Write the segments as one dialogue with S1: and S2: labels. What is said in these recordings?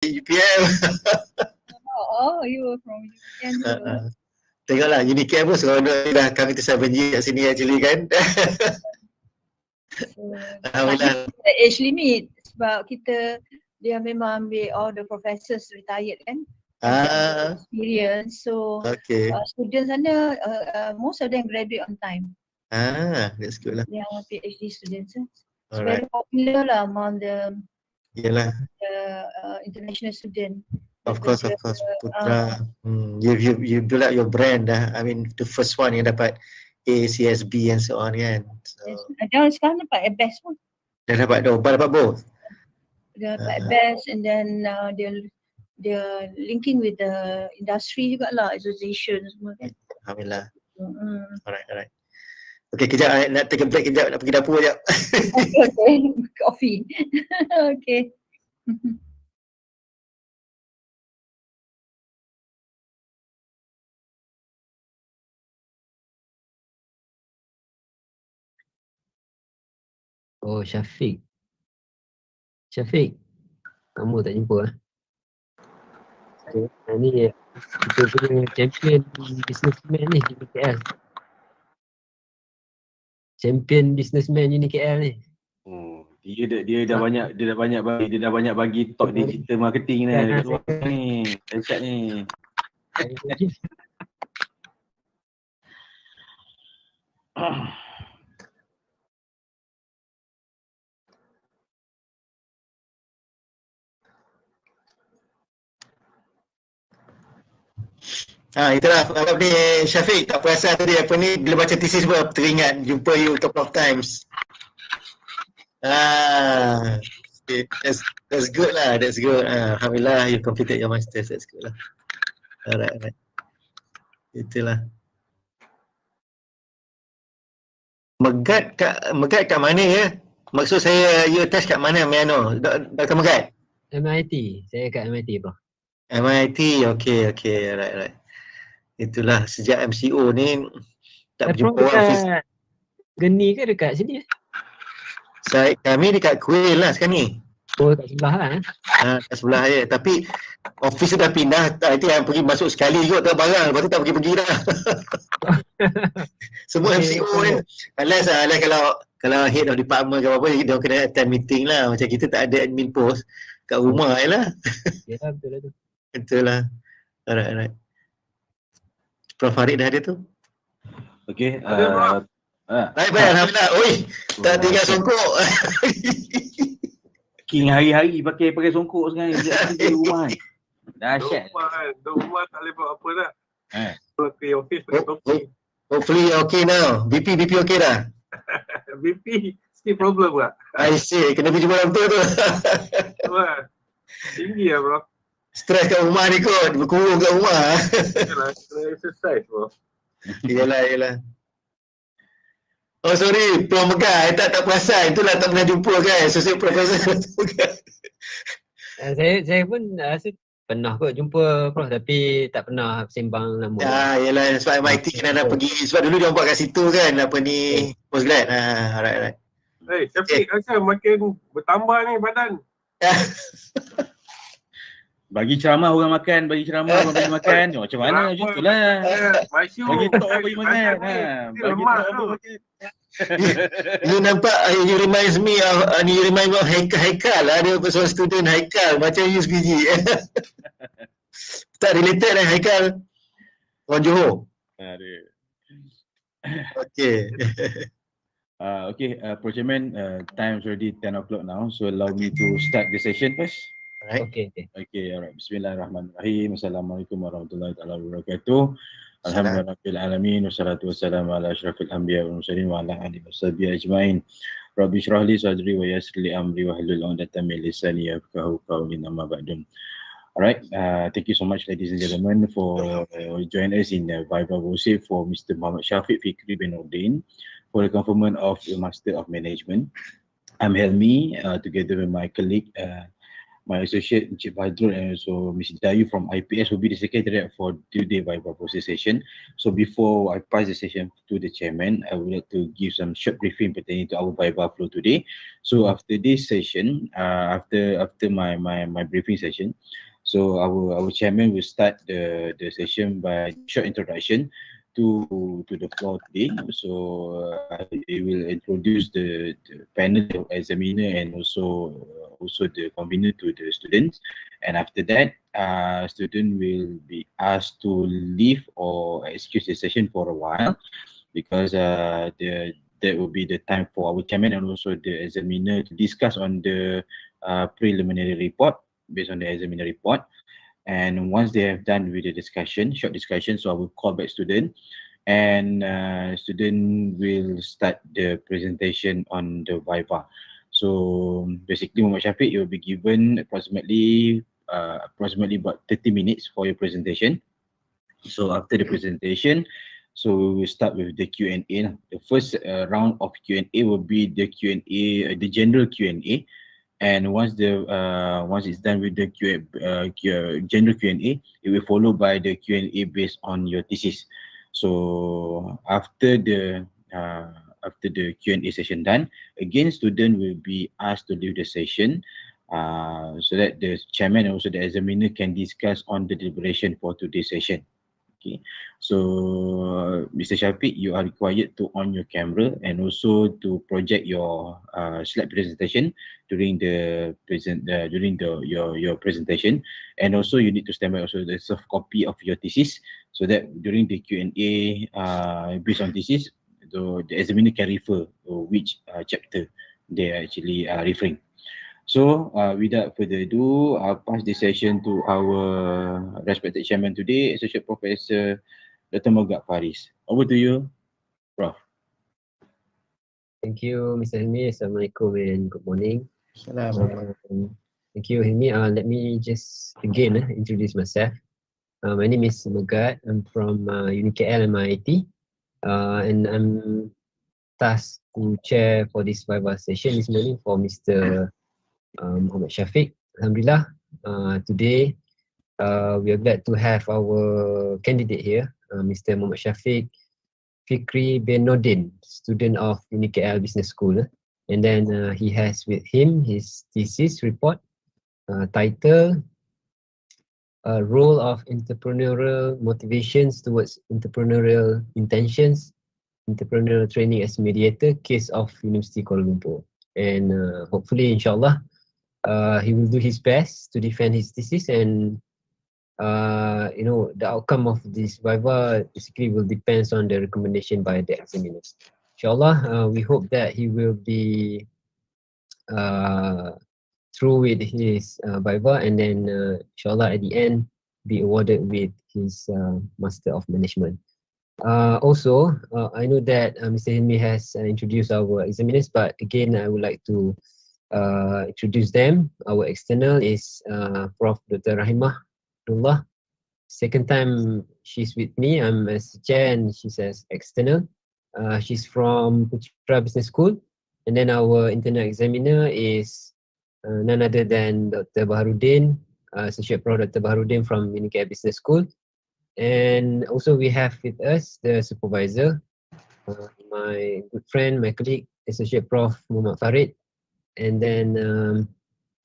S1: UPM.
S2: Oh, you were from UPM juga.
S1: Tengoklah Unicam pun seronok dah kami tu 7G kat sini actually kan.
S2: Alhamdulillah. Age limit sebab dia memang ambil all the professors retired kan. Experience. So students sana most of them graduate on time.
S1: That's good lah.
S2: Yang PhD students. It's very popular lah among the international student.
S1: Of course, Putra. You build up your brand dah. I mean, the first one yang dapat A, CSB and so on kan.
S2: Jangan sekarang dapat best pun.
S1: Dah dapat both.
S2: Dia dapat best and then dia linking with the industry jugalah, association semua kan.
S1: Alhamdulillah. Alright. Okay, kejap nak take a break kejap, nak pergi dapur kejap.
S2: Okay. Coffee. Okay.
S3: Oh, Syafiq, kamu tak jumpa ni kita punya champion businessman ni di KL. Champion businessman ni KL ni.
S4: Dia dah banyak bagi talk digital marketing ni dekat luar ni. Dahsyat ni.
S1: Itulah apa ni Syafiq, tak perasan tadi apa ni bila baca thesis pun teringat jumpa you a couple of times. That's good lah, that's good. Alhamdulillah you completed your masters, that's good lah. Alright. Itulah. Megat kat mana ya? Maksud saya you attach kat mana Miano? Dr. Megat?
S3: MIT, saya kat MIT bro.
S1: MIT, okay, right. Itulah sejak MCO ni tak berjumpa orang.
S3: Geni ke dekat sini?
S1: Kami dekat Kuil lah sekarang ni.
S3: Oh, kat sebelah lah
S1: kat sebelah je. Tapi office dah pindah. Itu yang pergi masuk sekali juga tak barang. Lepas tu tak pergi dah. Semua MCO kan. Unless kalau head of department ke apa-apa, dia kena attend meeting lah. Macam kita tak ada admin post. Kat rumah je lah.
S3: Ya, betul lah tu.
S1: Betul lah. Alright. Prof Farid dah ada tu?
S4: Okay.
S1: Baik, alhamdulillah. Oi, tak tinggal songkok.
S4: King hari-hari pakai songkok sekarang di rumah ni. Dahsyat.
S5: Rumah tak boleh buat apa dah. Ke office pakai topi.
S1: Hopefully okay now. BP okay dah?
S5: BP still problem tak?
S1: I see. Kena pergi jumpa orang tua tu.
S5: Tinggi lah bro.
S1: Stres kat rumah ni kot, berkurung kat rumah.
S5: Yalah, kena exercise bro.
S1: Yalah. Oh sorry, Prof Megat, tak perasan. Itulah tak pernah jumpa kan, associate professor.
S3: Saya pun rasa pernah kot jumpa Prof tapi tak pernah sembang nama.
S1: Yalah, sebab MIT kena dah pergi, sebab dulu dia buat kat situ kan, apa ni, postgrad. Alright.
S5: Syafiq, rasa makin bertambah ni badan.
S4: Bagi ceramah orang makan, bagi ceramah orang bagi makan. Macam mana macam tu lah. Bagi tok bagi makan. Bagi tok bagi makan.
S1: You nampak, you remind me of Haikal lah. Ada seorang student Haikal macam you sebiji. Tak related lah Haikal. Orang Johor. Okay.
S4: Pro Chairman, time's already 10 o'clock now. So allow me to start the session first.
S1: Alright.
S4: Okay, alright. Bismillahirrahmanirrahim. Assalamualaikum warahmatullahi wabarakatuh. Alhamdulillahirabbil alamin wassalatu wassalamu ala asyrafil anbiya wal mursalin wa ala alihi washabihi ajmain. Rabbi shrah li sadri wa yassir li amri wa hlul 'uqdatam min lisani yafqahu qawli amma ba'du. Alright, thank you so much ladies and gentlemen for joining us in Viva Voce for Mr. Muhammad Syafiq Fikri bin Nordin for the conferment of the Master of Management. I'm Helmi, together with my colleague my associate Encik Badrul and also Ms. Dayu from IPS will be the secretariat for today Viva Voce session. So before I pass the session to the chairman, I would like to give some short briefing pertaining to our Viva flow today. So after this session, after my briefing session, so our chairman will start the session by short introduction to the floor today. So he will introduce the panel examiner and also the convener to the students. And after that, student will be asked to leave or excuse the session for a while because that will be the time for our chairman and also the examiner to discuss on the preliminary report based on the examiner report. And once they have done with the discussion, short discussion, so I will call back student and student will start the presentation on the Viva. So basically, Muhammad Syafiq, you will be given approximately about 30 minutes for your presentation. So after the presentation, so we will start with the Q&A. The first round of Q&A will be the Q&A, the general Q&A. And once it's done with the general Q&A, it will follow by the Q&A based on your thesis. So after the Q&A session done, again student will be asked to leave the session so that the chairman and also the examiner can discuss on the deliberation for today's session. Okay, so Mr. Syafiq, you are required to on your camera and also to project your slide presentation during your presentation, and also you need to stand by also the soft copy of your thesis so that during the Q&A based on thesis, the examiner can refer to which chapter they are actually referring. So, without further ado, I'll pass the session to our respected chairman today, Associate Professor Dr. Mogak Faris. Over to you, Prof.
S3: Thank you, Mr. Hilmi. Assalamualaikum and good morning.
S1: Assalamualaikum.
S3: Thank you, Hilmi. Let me just again introduce myself. My name is Mogat. I'm from UniKL MIT, and I'm tasked to chair for this Viva session this morning for Mr. Muhammad Syafiq. Alhamdulillah, today we are glad to have our candidate here, Mr. Muhammad Syafiq Fikri bin Nordin, student of UniKL Business School. And then he has with him his thesis report, title, Role of Entrepreneurial Motivations Towards Entrepreneurial Intentions, Entrepreneurial Training as Mediator, Case of University Kuala Lumpur. And hopefully, inshallah, he will do his best to defend his thesis, and the outcome of this Viva basically will depends on the recommendation by the examiners. Inshallah, we hope that he will be through with his Viva, and then inshallah at the end be awarded with his Master of Management. Also, I know that Mr. Hilmi has introduced our examiners, but again, I would like to introduce them. Our external is Prof. Dr. Rahimah Abdullah. Second time she's with me. I'm as chair and she's as external. She's from Putra Business School. And then our internal examiner is none other than Dr. Baharudin, Associate Prof. Dr. Baharudin from UniKL Business School. And also we have with us the supervisor, my good friend, my colleague, Associate Prof. Muhammad Farid. And then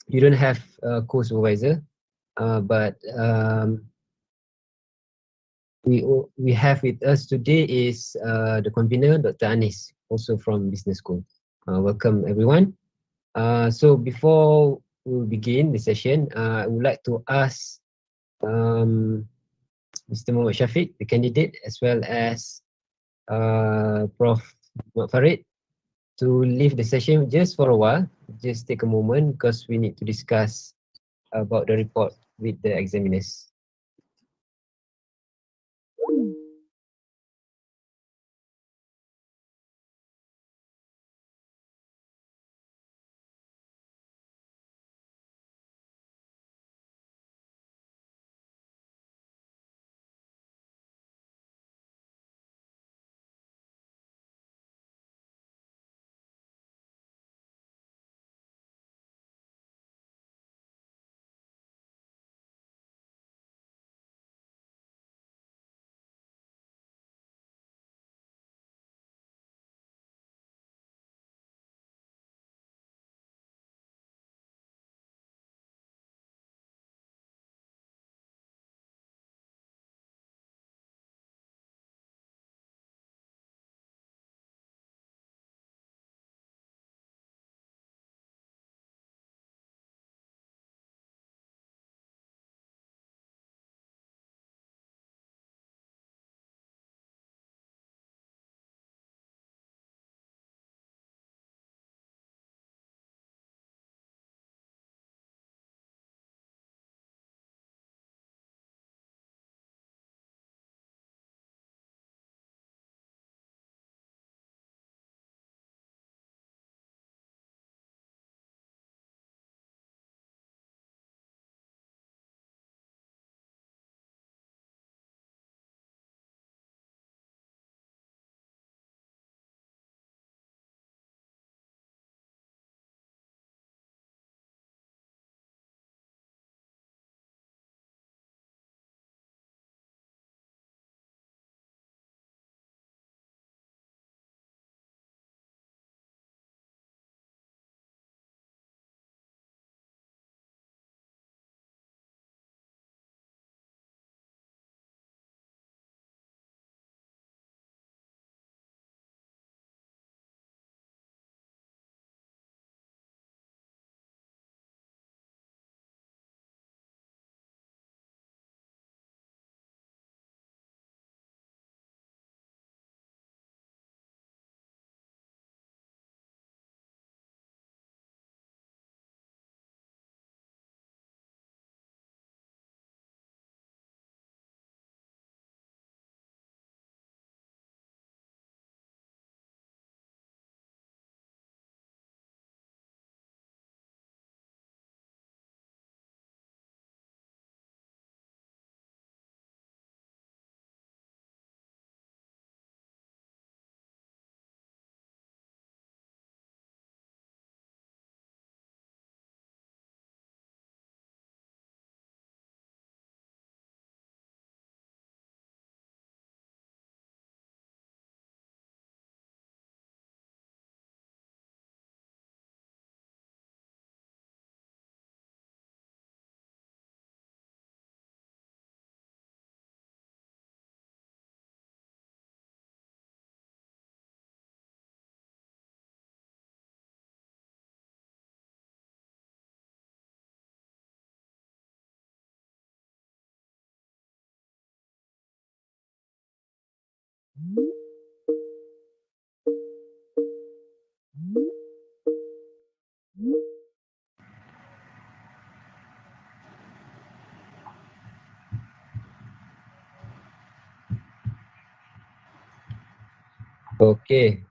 S3: you don't have a co-supervisor, but we have with us today is the convener, Dr. Anis, also from Business School. Welcome everyone. So before we begin the session, I would like to ask Mr. Muhammad Syafiq, the candidate, as well as Prof. Muhammad Farid, to leave the session just for a while. Just take a moment because we need to discuss about the report with the examiners. Okay,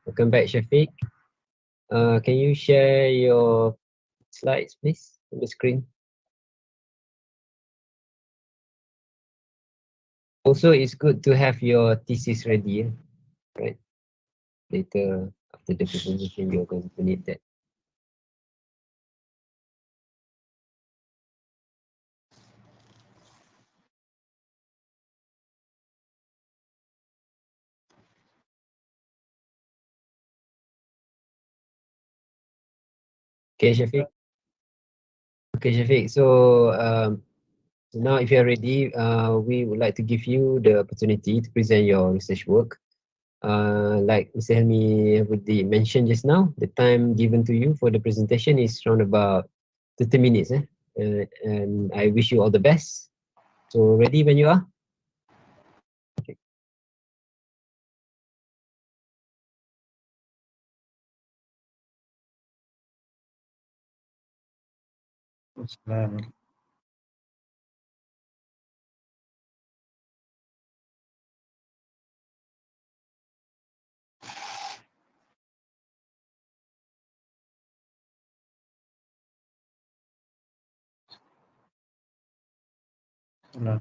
S3: welcome back, Syafiq. Can you share your slides, please, on the screen? Also, it's good to have your thesis ready, right? Later, after the presentation, you're going to need that. Okay, Syafiq. Okay, Syafiq. So now if you're ready, we would like to give you the opportunity to present your research work. Like Mr. Helmi already mentioned just now, the time given to you for the presentation is around about 30 minutes. And I wish you all the best. So ready when you are? Okay.
S1: No.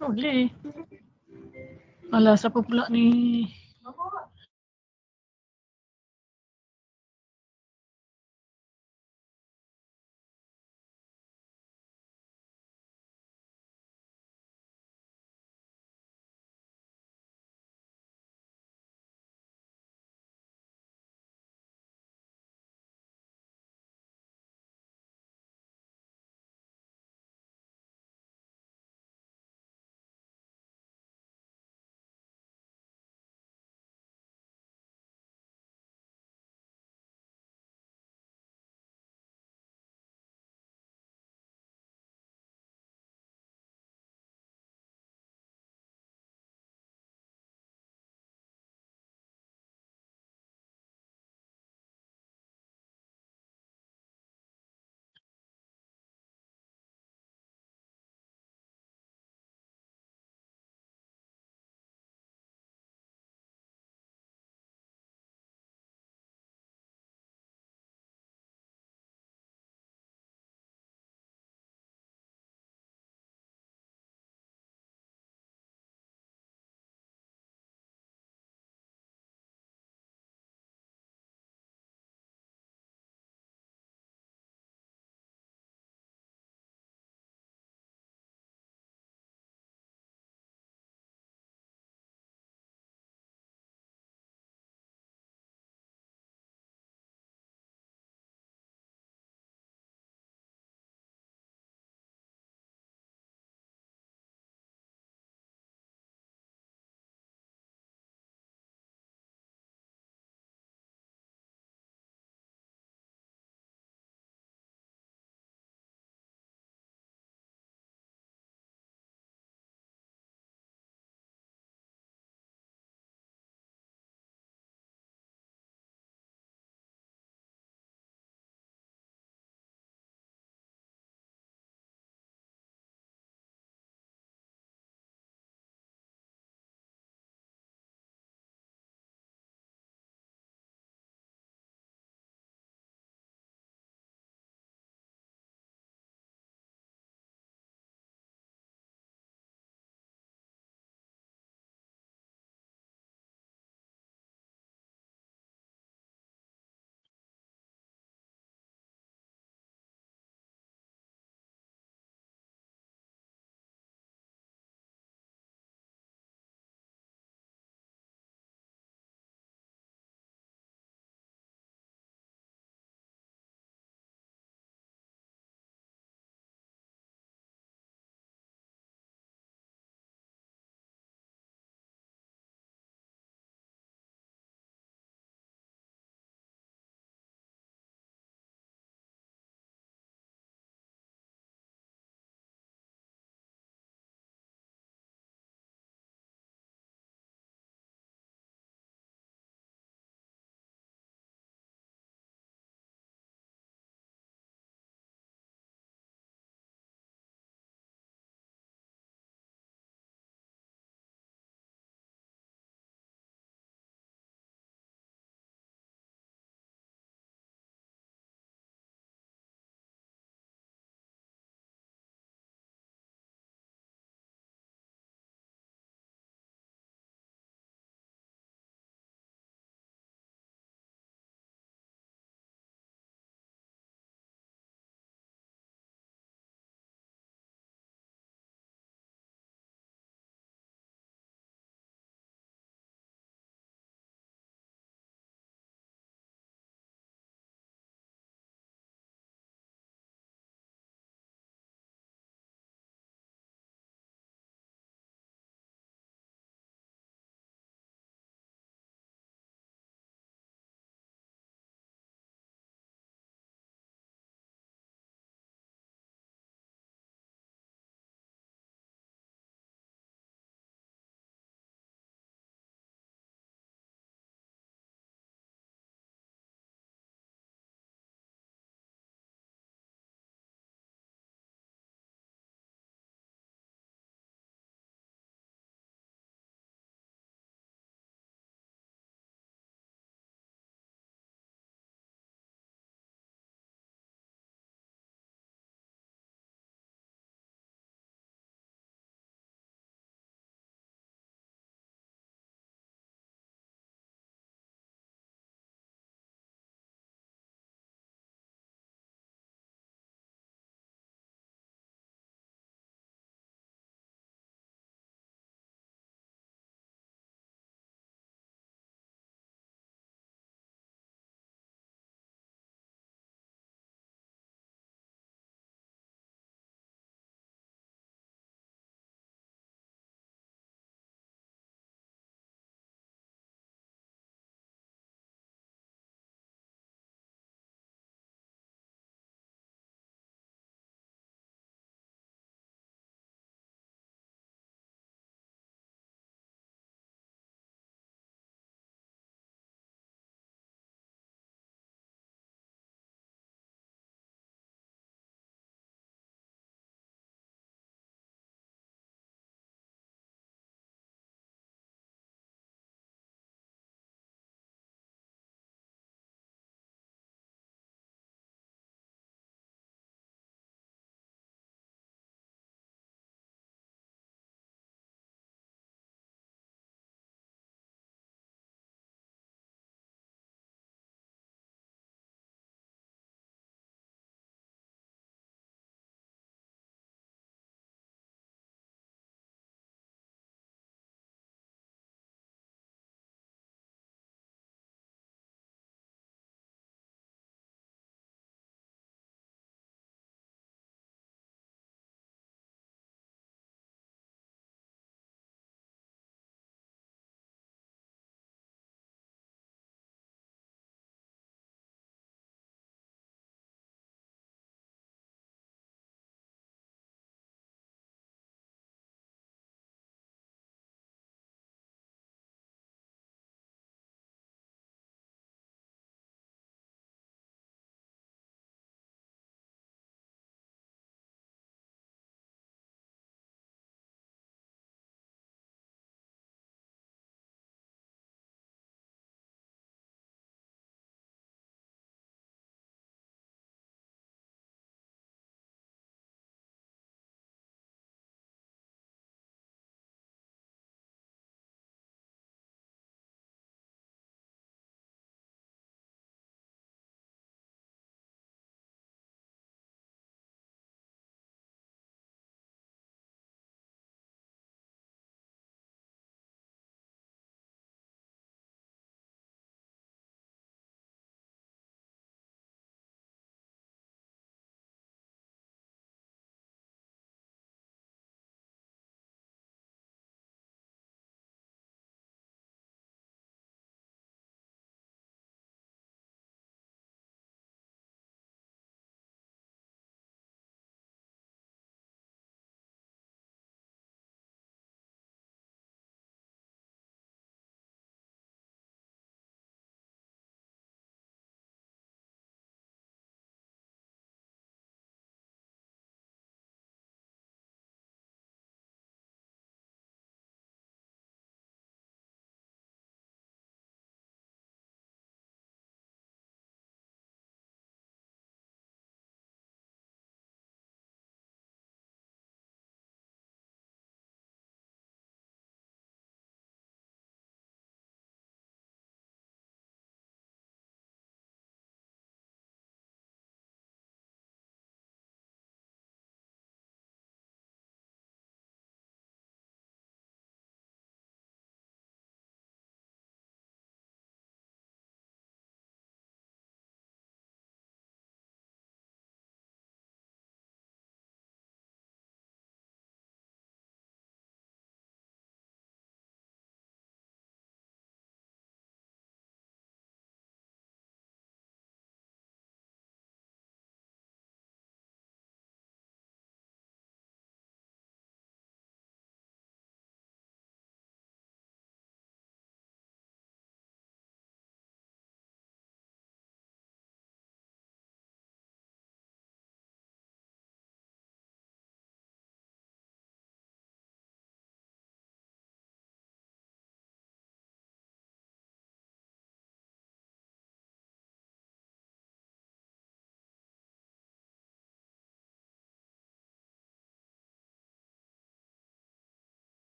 S6: Boleh. Alah, siapa pula ni?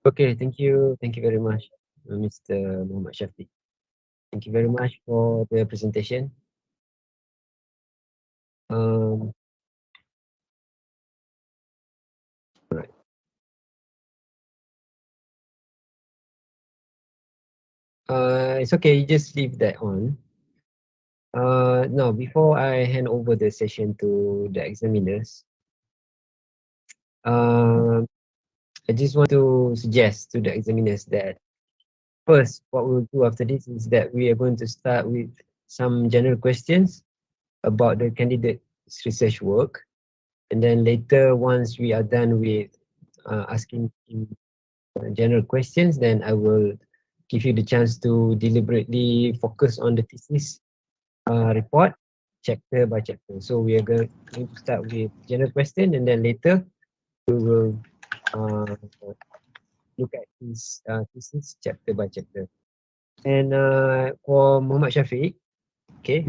S3: Okay, thank you. Thank you very much, Mr. Muhammad Syafiq. Thank you very much for the presentation. Alright. It's okay, you just leave that on. Now, before I hand over the session to the examiners, I just want to suggest to the examiners that first, what we'll do after this is that we are going to start with some general questions about the candidate's research work. And then later, once we are done with asking general questions, then I will give you the chance to deliberately focus on the thesis report chapter by chapter. So we are going to start with general question, and then later we will look at this thesis chapter by chapter. And for Muhammad Syafiq, okay,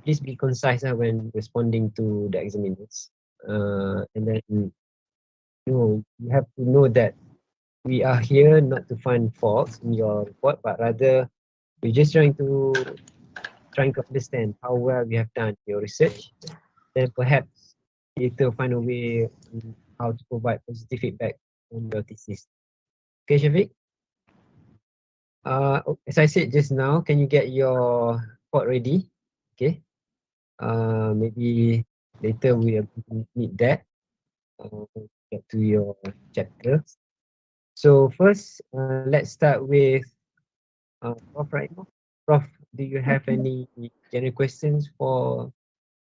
S3: please be concise when responding to the examiners. And then you have to know that we are here not to find faults in your report, but rather we're just trying to understand how well we have done your research. Then perhaps later find a way on how to provide positive feedback on your thesis. Okay, Syafiq? As I said just now, can you get your report ready? Okay. Maybe later we are going to need that. Get to your chapters. So first, let's start with Prof right now. Prof, do you have any general questions for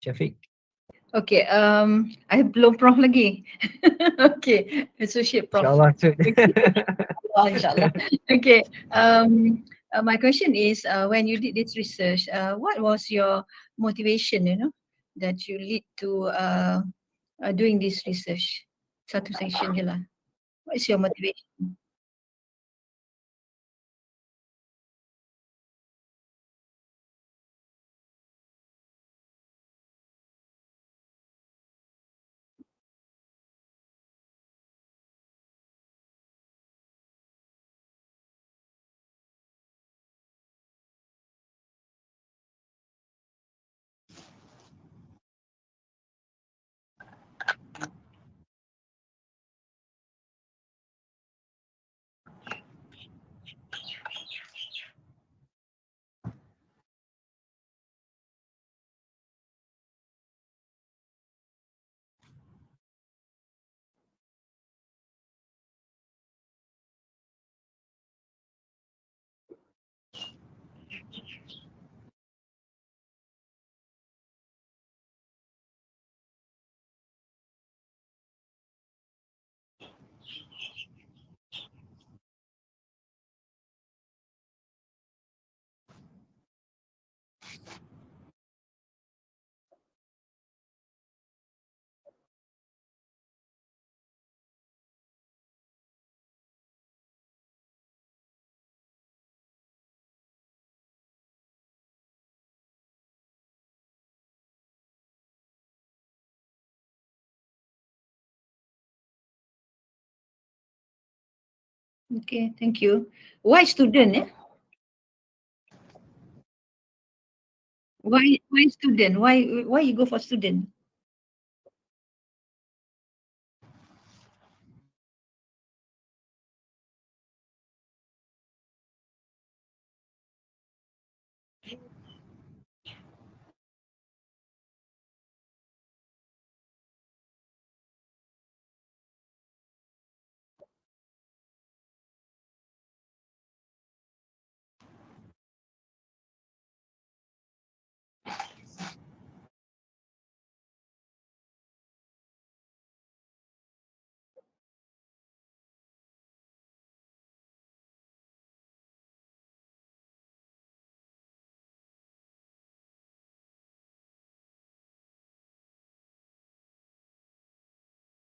S3: Syafiq?
S2: Okay, I belum Prof lagi. Okay, associate Prof.
S3: InsyaAllah.
S2: Inshallah. Okay, my question is, when you did this research, what was your motivation, that you lead to doing this research? Satu section je lah. What is your motivation? Okay, thank you. Why student? Why student? Why you go for student?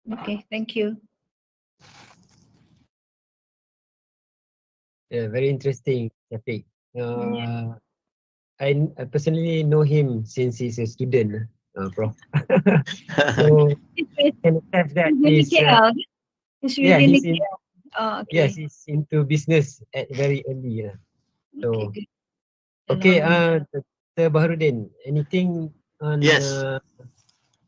S2: Okay, thank you.
S3: Yeah, very interesting, Syafiq. I personally know him since he's a student, Prof. So can attest that
S2: He's
S3: he's
S2: KL. He's
S3: yeah,
S2: within
S3: he's
S2: the
S3: in
S2: KL. Okay.
S3: Yes, he's into business at very early. So,
S2: Okay, good.
S3: okay, Dr. Baharudin, anything on
S1: Yes.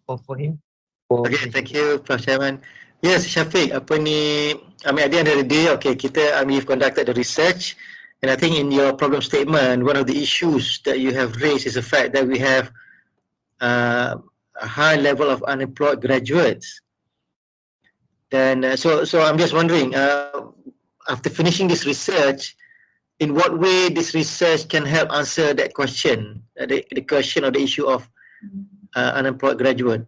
S3: for him? For
S1: Okay,
S3: Mr.
S1: thank
S3: Syafiq?
S1: you, Prof. Syaman. Yes, Syafiq, apa ni, I mean, at the end of the day, okay, we've conducted the research, and I think in your problem statement, one of the issues that you have raised is the fact that we have a high level of unemployed graduates. Then, so I'm just wondering, after finishing this research, in what way this research can help answer that question, the question or the issue of unemployed graduate?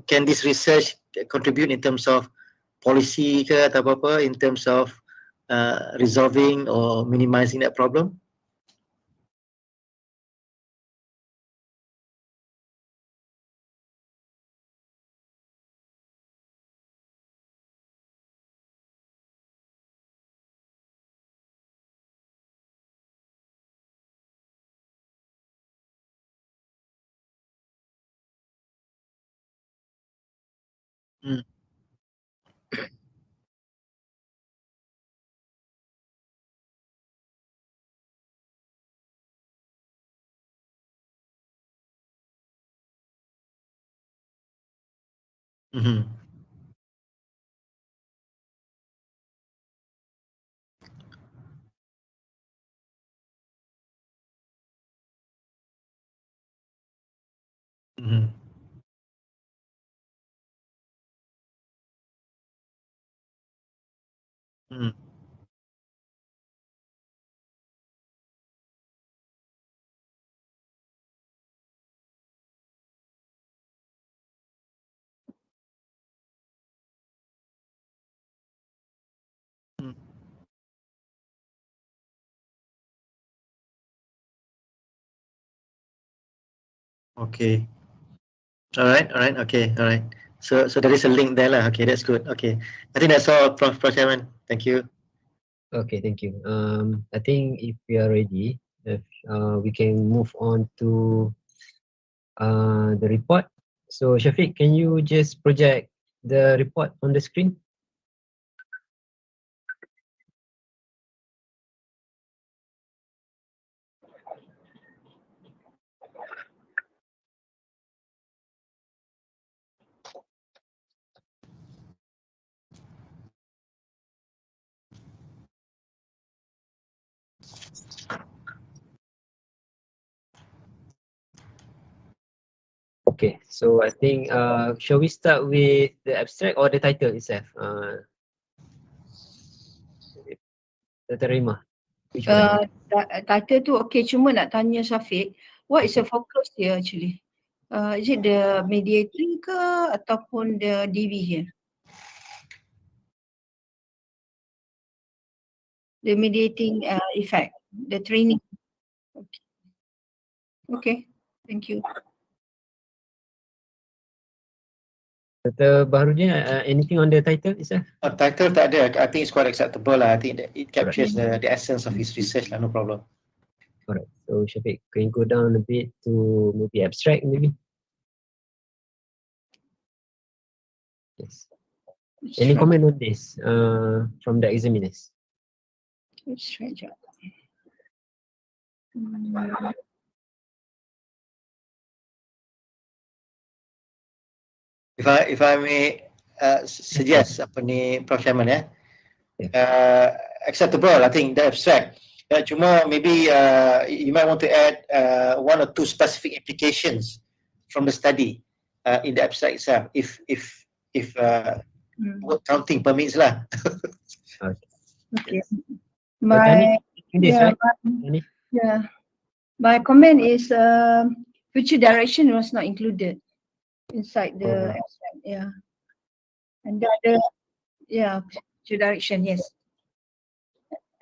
S1: Can this research contribute in terms of policy ke atau apa-apa in terms of resolving or minimizing that problem? Hmm. Mm-hmm. Mm-hmm. Mm-hmm. Okay. Alright, okay, alright. So there is a link there lah. Okay, that's good. Okay. I think that's all, Prof. Chairman. Thank you.
S3: Okay, thank you. I think if we are ready, if, we can move on to the report. So Syafiq, can you just project the report on the screen? Okay, so I think shall we start with the abstract or the title itself? Dr. Rima, which one?
S2: Title tu okay, cuma nak tanya Syafiq, what is the focus here actually? Is it the mediating ke ataupun the DV here? The mediating effect, the training. Okay, thank you.
S3: Dr. Baharudin, anything on the title itself?
S1: Title tak ada. I think it's quite acceptable lah. I think that it captures the essence of his research lah, no problem.
S3: Alright, so Syafiq, can you go down a bit to maybe abstract maybe? Yes. Any comment on this from the examiners?
S2: Abstract.
S1: If I may suggest apa ni, Prof. Syaman ya. Acceptable, I think the abstract. Cuma maybe you might want to add one or two specific implications from the study in the abstract itself, if word counting permits lah.
S2: Okay. My comment is future direction was not included inside the abstract. Yeah. And the other, future direction, yes.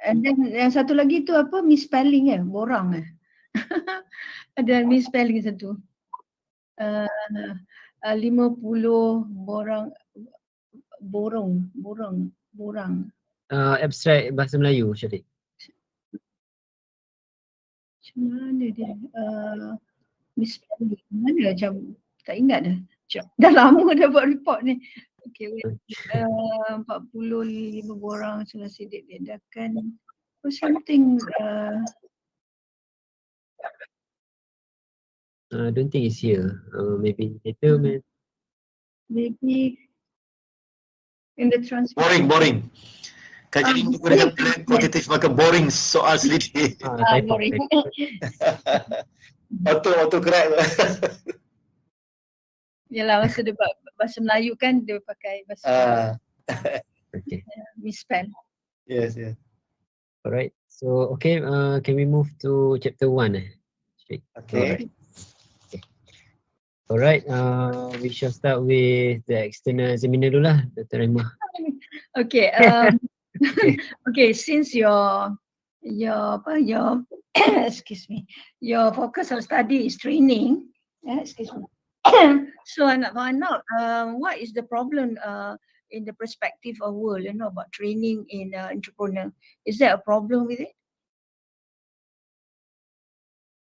S2: And then yang satu lagi tu apa, misspelling borang ada misspelling satu. 50 borang.
S3: Abstract bahasa Melayu, Syafiq.
S2: Macam mana dia? Misspelling. Mana macam tak ingat dah. Dah lama dah buat report ni. Okay, 45 orang sudah sidik diadakan. Or something,
S3: I don't think it's here. Maybe later, man.
S2: maybe in the transcript.
S1: Boring. Kajian menggunakan kuantitatif maka boring soal selidik.
S2: Boring.
S1: Auto correct.
S2: Yalah, masa dia buat bahasa Melayu kan dia pakai bahasa
S3: Okay.
S2: misspell.
S1: Yes.
S3: Alright. So, okay, can we move to chapter 1?
S1: Okay.
S3: Alright, we shall start with the external examiner dulu lah, Dr. Rahimah.
S2: Okay, okay, since your excuse me, your focus of study is training, excuse me. So I nak find out what is the problem in the perspective of world, about training in entrepreneur. Is there a problem with it?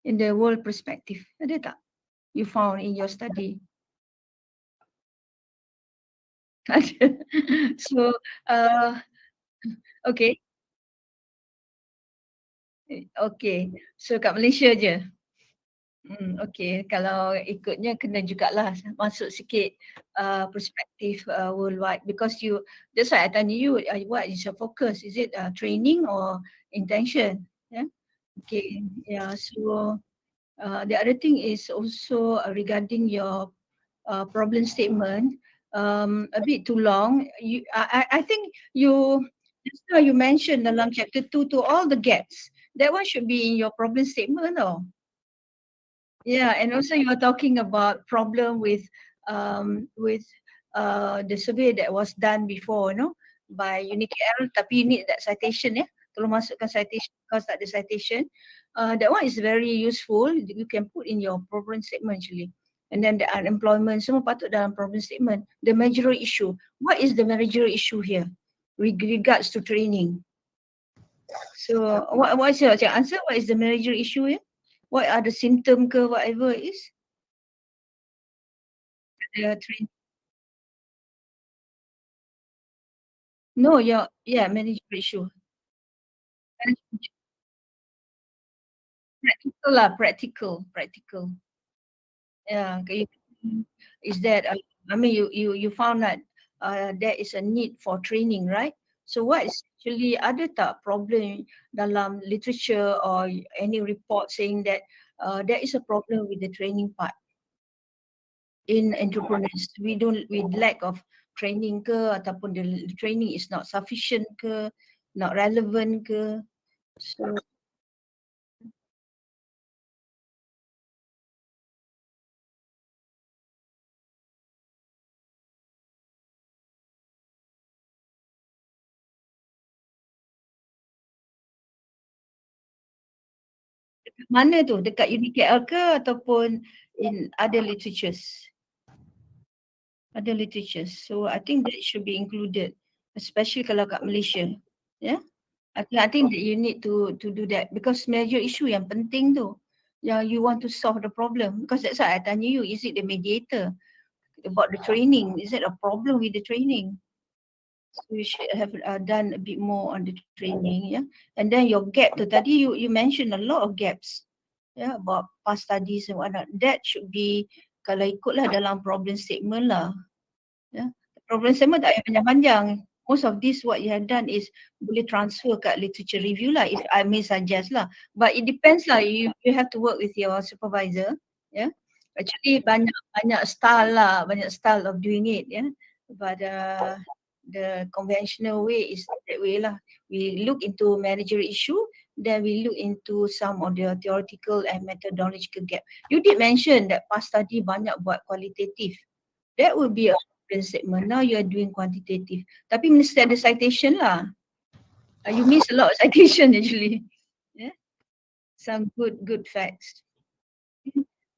S2: In the world perspective, ada tak? You found in your study? So, okay. Okay, so kat Malaysia je. Okay, kalau ikutnya kena jugalah masuk sikit perspektif worldwide, because that's why I tanya you, what is your focus? Is it training or intention? Yeah. Okay. Yeah. So the other thing is also regarding your problem statement. A bit too long. I think just now you mentioned dalam chapter 2 to all the gaps. That one should be in your problem statement, though. Yeah, and also you were talking about problem with the survey that was done before, by UNIKL, tapi you need that citation, tolong masukkan citation because tak ada citation. That one is very useful. You can put in your problem statement actually. And then the unemployment, semua patut dalam problem statement. The managerial issue. What is the managerial issue here with regards to training? So what's your answer? What is the managerial issue here? What are the symptom ke whatever it is? No, managerial issue. Practical. Yeah, is that I mean you found that there is a need for training, right? So what is actually ada tak problem dalam literature or any report saying that there is a problem with the training part in entrepreneurs? With lack of training ke, ataupun the training is not sufficient ke, not relevant ke? So mana tu? Dekat UNIKL ke ataupun in other literatures? Other literatures. So I think that should be included, especially kalau kat Malaysia. Yeah. I think that you need to do that because major issue yang penting tu. Yang you want to solve the problem. Because that's why I tanya you, is it the mediator? About the training, is it a problem with the training? So you should have done a bit more on the training, yeah. And then your gap tu tadi you mentioned a lot of gaps, about past studies and whatnot. That should be kalau ikutlah dalam problem statement lah, Problem statement tak payah panjang-panjang. Most of this what you have done is boleh transfer kat literature review lah, if I may suggest lah. But it depends lah. You have to work with your supervisor, yeah. Actually banyak style of doing it, yeah. But the conventional way is that way lah. We look into managerial issue, then we look into some of the theoretical and methodological gap. You did mention that past study banyak buat qualitative. That would be a statement. Now you are doing quantitative. Tapi mesti ada citation lah. You miss a lot of citation actually. Yeah. Some good facts.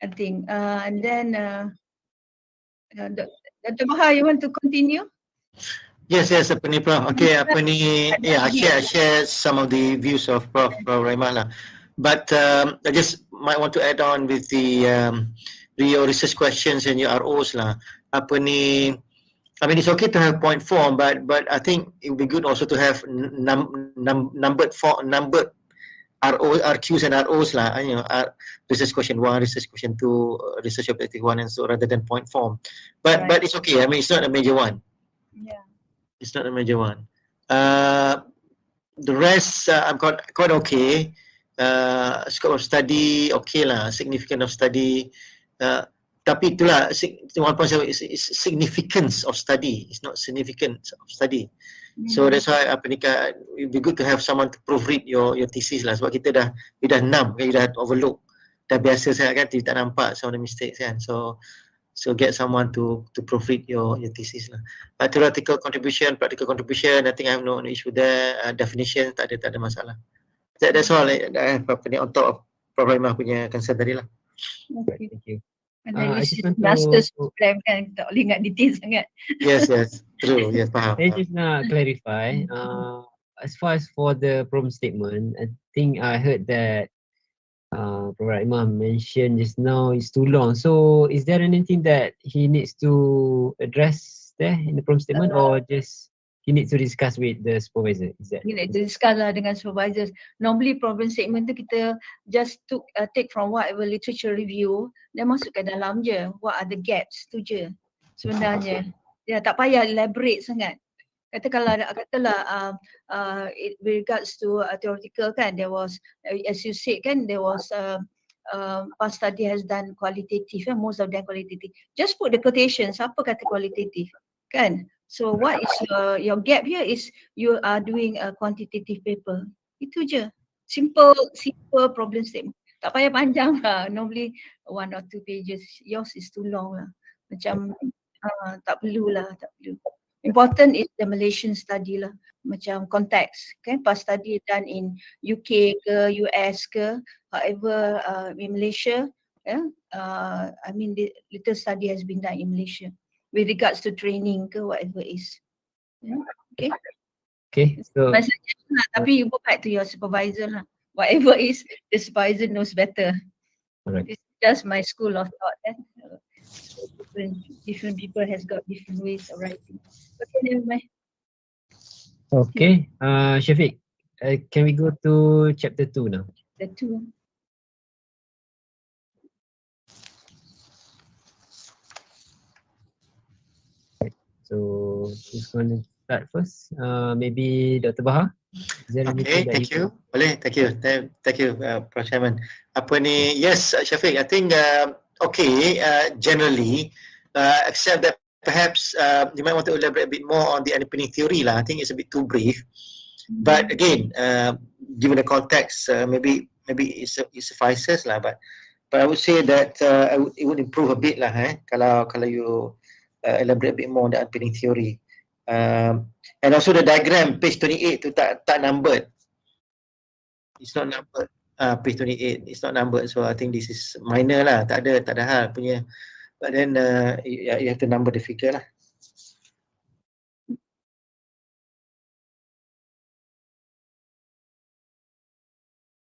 S2: I think. And then Dr. Bahar, you want to continue?
S1: Yes, apa ni Prof. Okay, I share some of the views of Prof. Rahimah lah. But I just might want to add on with your research questions and your ROs lah. I mean, it's okay to have point form, but I think it would be good also to have numbered RQs and ROs lah. You know, research question 1, research question 2, research objective 1, and so rather than point form. But it's okay. I mean, it's not a major one.
S2: Yeah.
S1: It's not a major one. The rest I'm quite okay. Scope of study okay lah. Significant of study. Tapi itulah 1.7 is significance of study. It's not significance of study. So that's why it'd be good to have someone to proofread your thesis lah. Sebab kita dah numb, kita dah overlook. Dah biasa sangat kan, kita tak nampak some of the mistakes kan. So get someone to proofread your thesis lah. Theoretical contribution, practical contribution, I think I have no issue there. Definition tak ada masalah. That's all on top of Prof. Rahimah punya concern tadi lah.
S2: Okay.
S3: Thank you.
S2: And then master's program kan, tak boleh ingat detail sangat.
S1: Yes, true. Yes, faham.
S3: I just nak clarify. As far as for the problem statement, I think I heard that Prof. Rahimah mentioned just now it's too long. So is there anything that he needs to address there in the problem statement, or just he needs to discuss with the supervisor? Is that?
S2: He needs to discuss lah dengan supervisors. Normally problem statement tu kita just take from whatever literature review dan masukkan dalam je. What are the gaps tu je sebenarnya. Ya, tak payah elaborate sangat. Katalah with regards to theoretical kan, there was as you said kan, there was past study has done qualitative and most of them qualitative. Just put the quotation, siapa kata qualitative kan. So what is your gap here is you are doing a quantitative paper. Itu je. Simple problem statement. Tak payah panjang lah. Normally 1 or 2 pages. Yours is too long lah. Macam tak perlu. Important is the Malaysian study lah. Macam context. Okay? Past study done in UK ke, US ke, however in Malaysia. I mean the little study has been done in Malaysia with regards to training ke whatever is.
S3: Okay. So
S2: my suggestion lah, tapi you go back to your supervisor lah. Whatever is, the supervisor knows better.
S3: Alright.
S2: It's just my school of thought. Different people has got different ways of writing. Okay, never mind.
S3: Okay. Syafiq, can we go to chapter 2 now?
S2: The 2.
S3: So who's going to start first? Maybe Dr. Baha.
S1: Okay, thank you. Boleh, thank you, Prof. Chairman. Yes, Syafiq, I think generally, except that perhaps you might want to elaborate a bit more on the underpinning theory lah. I think it's a bit too brief. But again, given the context, maybe it suffices lah. But I would say that it would improve a bit lah. Kalau you elaborate a bit more on the underpinning theory. And also the diagram, page 28 tu tak numbered. It's not numbered. Page 28, it's not numbered. So I think this is minor lah. Tak ada hal punya. But then you have to number the figure lah.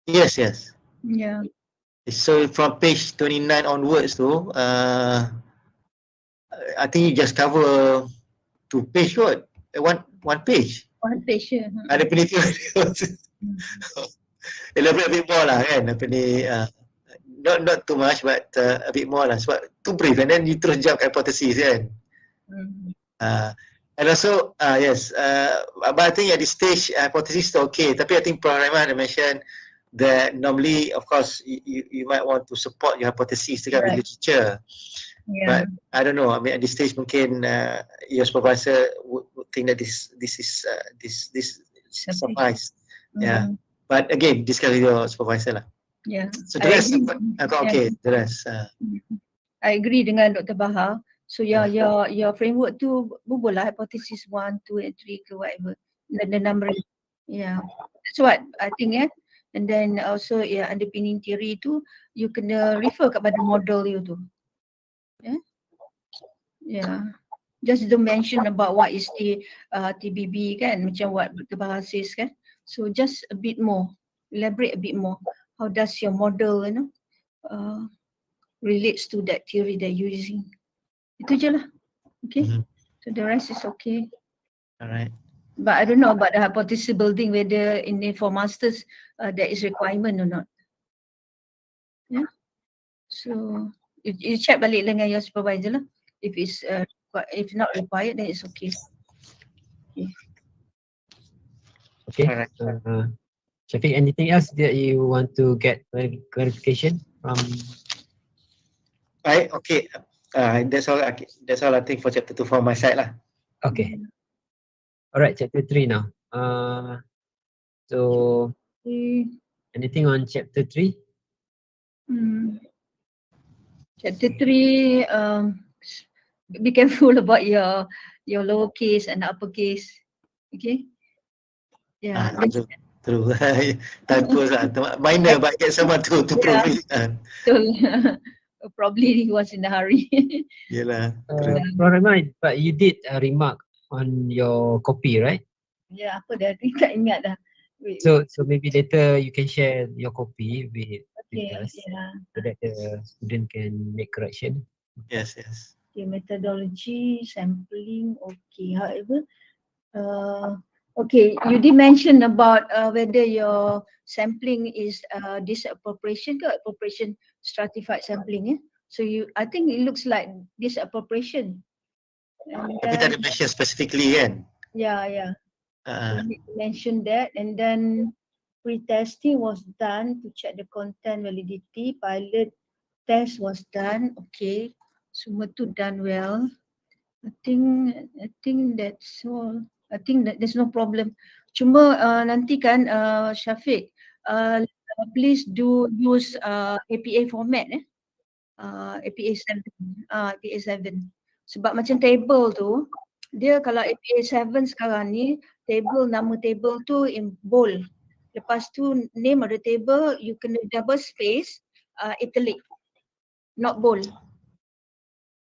S1: Yes.
S2: Yeah.
S1: So from page 29 onwards tu, I think you just cover 2 page kot. One page.
S2: One page, yeah.
S1: Ada penelitian. Elaborate a bit more lah kan. Not too much, but a bit more lah. Sebab too brief and then you terus jump hypothesis kan. And also, yes, but I think at this stage, hypothesis is okay. Tapi I think Prof. Rahimah had mentioned that normally, of course, you might want to support your hypothesis with literature.
S2: Yeah.
S1: But I don't know. I mean, at this stage, mungkin your supervisor would think that this suffice. Yeah. But again, discuss with your supervisor lah.
S2: Yeah.
S1: So the rest, okay. The rest.
S2: I agree dengan Dr. Baha. So your framework tu bubul lah, hypothesis 1, 2, and 3 ke whatever. The numbering. Yeah. That's what I think And then also underpinning theory tu you kena refer kepada model you tu. Yeah. Just don't mention about what is the TBB kan, macam what Dr. Baha says kan. So just a bit more, elaborate a bit more. How does your model, relates to that theory that you're using? Itu je lah. Okay. So the rest is okay.
S1: Alright.
S2: But I don't know about the hypothesis building, whether for masters there is requirement or not. Yeah. So you check balik dengan your supervisor lah. If it's if not required, then it's okay.
S3: Okay.
S1: Alright.
S3: Syafiq, anything else that you want to get clarification from?
S1: Right. Okay. That's all. That's all I think for chapter 2 from my side lah.
S3: Okay. Alright, chapter 3 now. So anything on chapter 3?
S2: Chapter 3, be careful about your lowercase and uppercase. Okay. Yeah.
S1: True. Typos lah. Minor but get someone to prove it.
S2: So probably he was in a hurry.
S1: Yelah.
S3: But you did a remark on your copy, right?
S2: Yeah, apa dah? Saya tak ingat dah. Wait.
S3: So maybe later you can share your copy with us so that the student can make correction.
S1: Yes.
S2: Okay, methodology, sampling, okay. However, okay, you did mention about whether your sampling is disappropriation ke appropriation stratified sampling. So I think it looks like disappropriation.
S1: Tapi tak ada mention specifically kan?
S2: Yeah. You need to mention that, and then pre-testing was done to check the content validity. Pilot test was done. Okay, semua tu done well. I think that's all. I think that there's no problem. Cuma nanti kan Syafiq, please do use APA format APA 7. APA 7. Sebab macam table tu, dia kalau APA 7 sekarang ni, nama table tu in bold. Lepas tu name of the table you kena double space italic, not bold.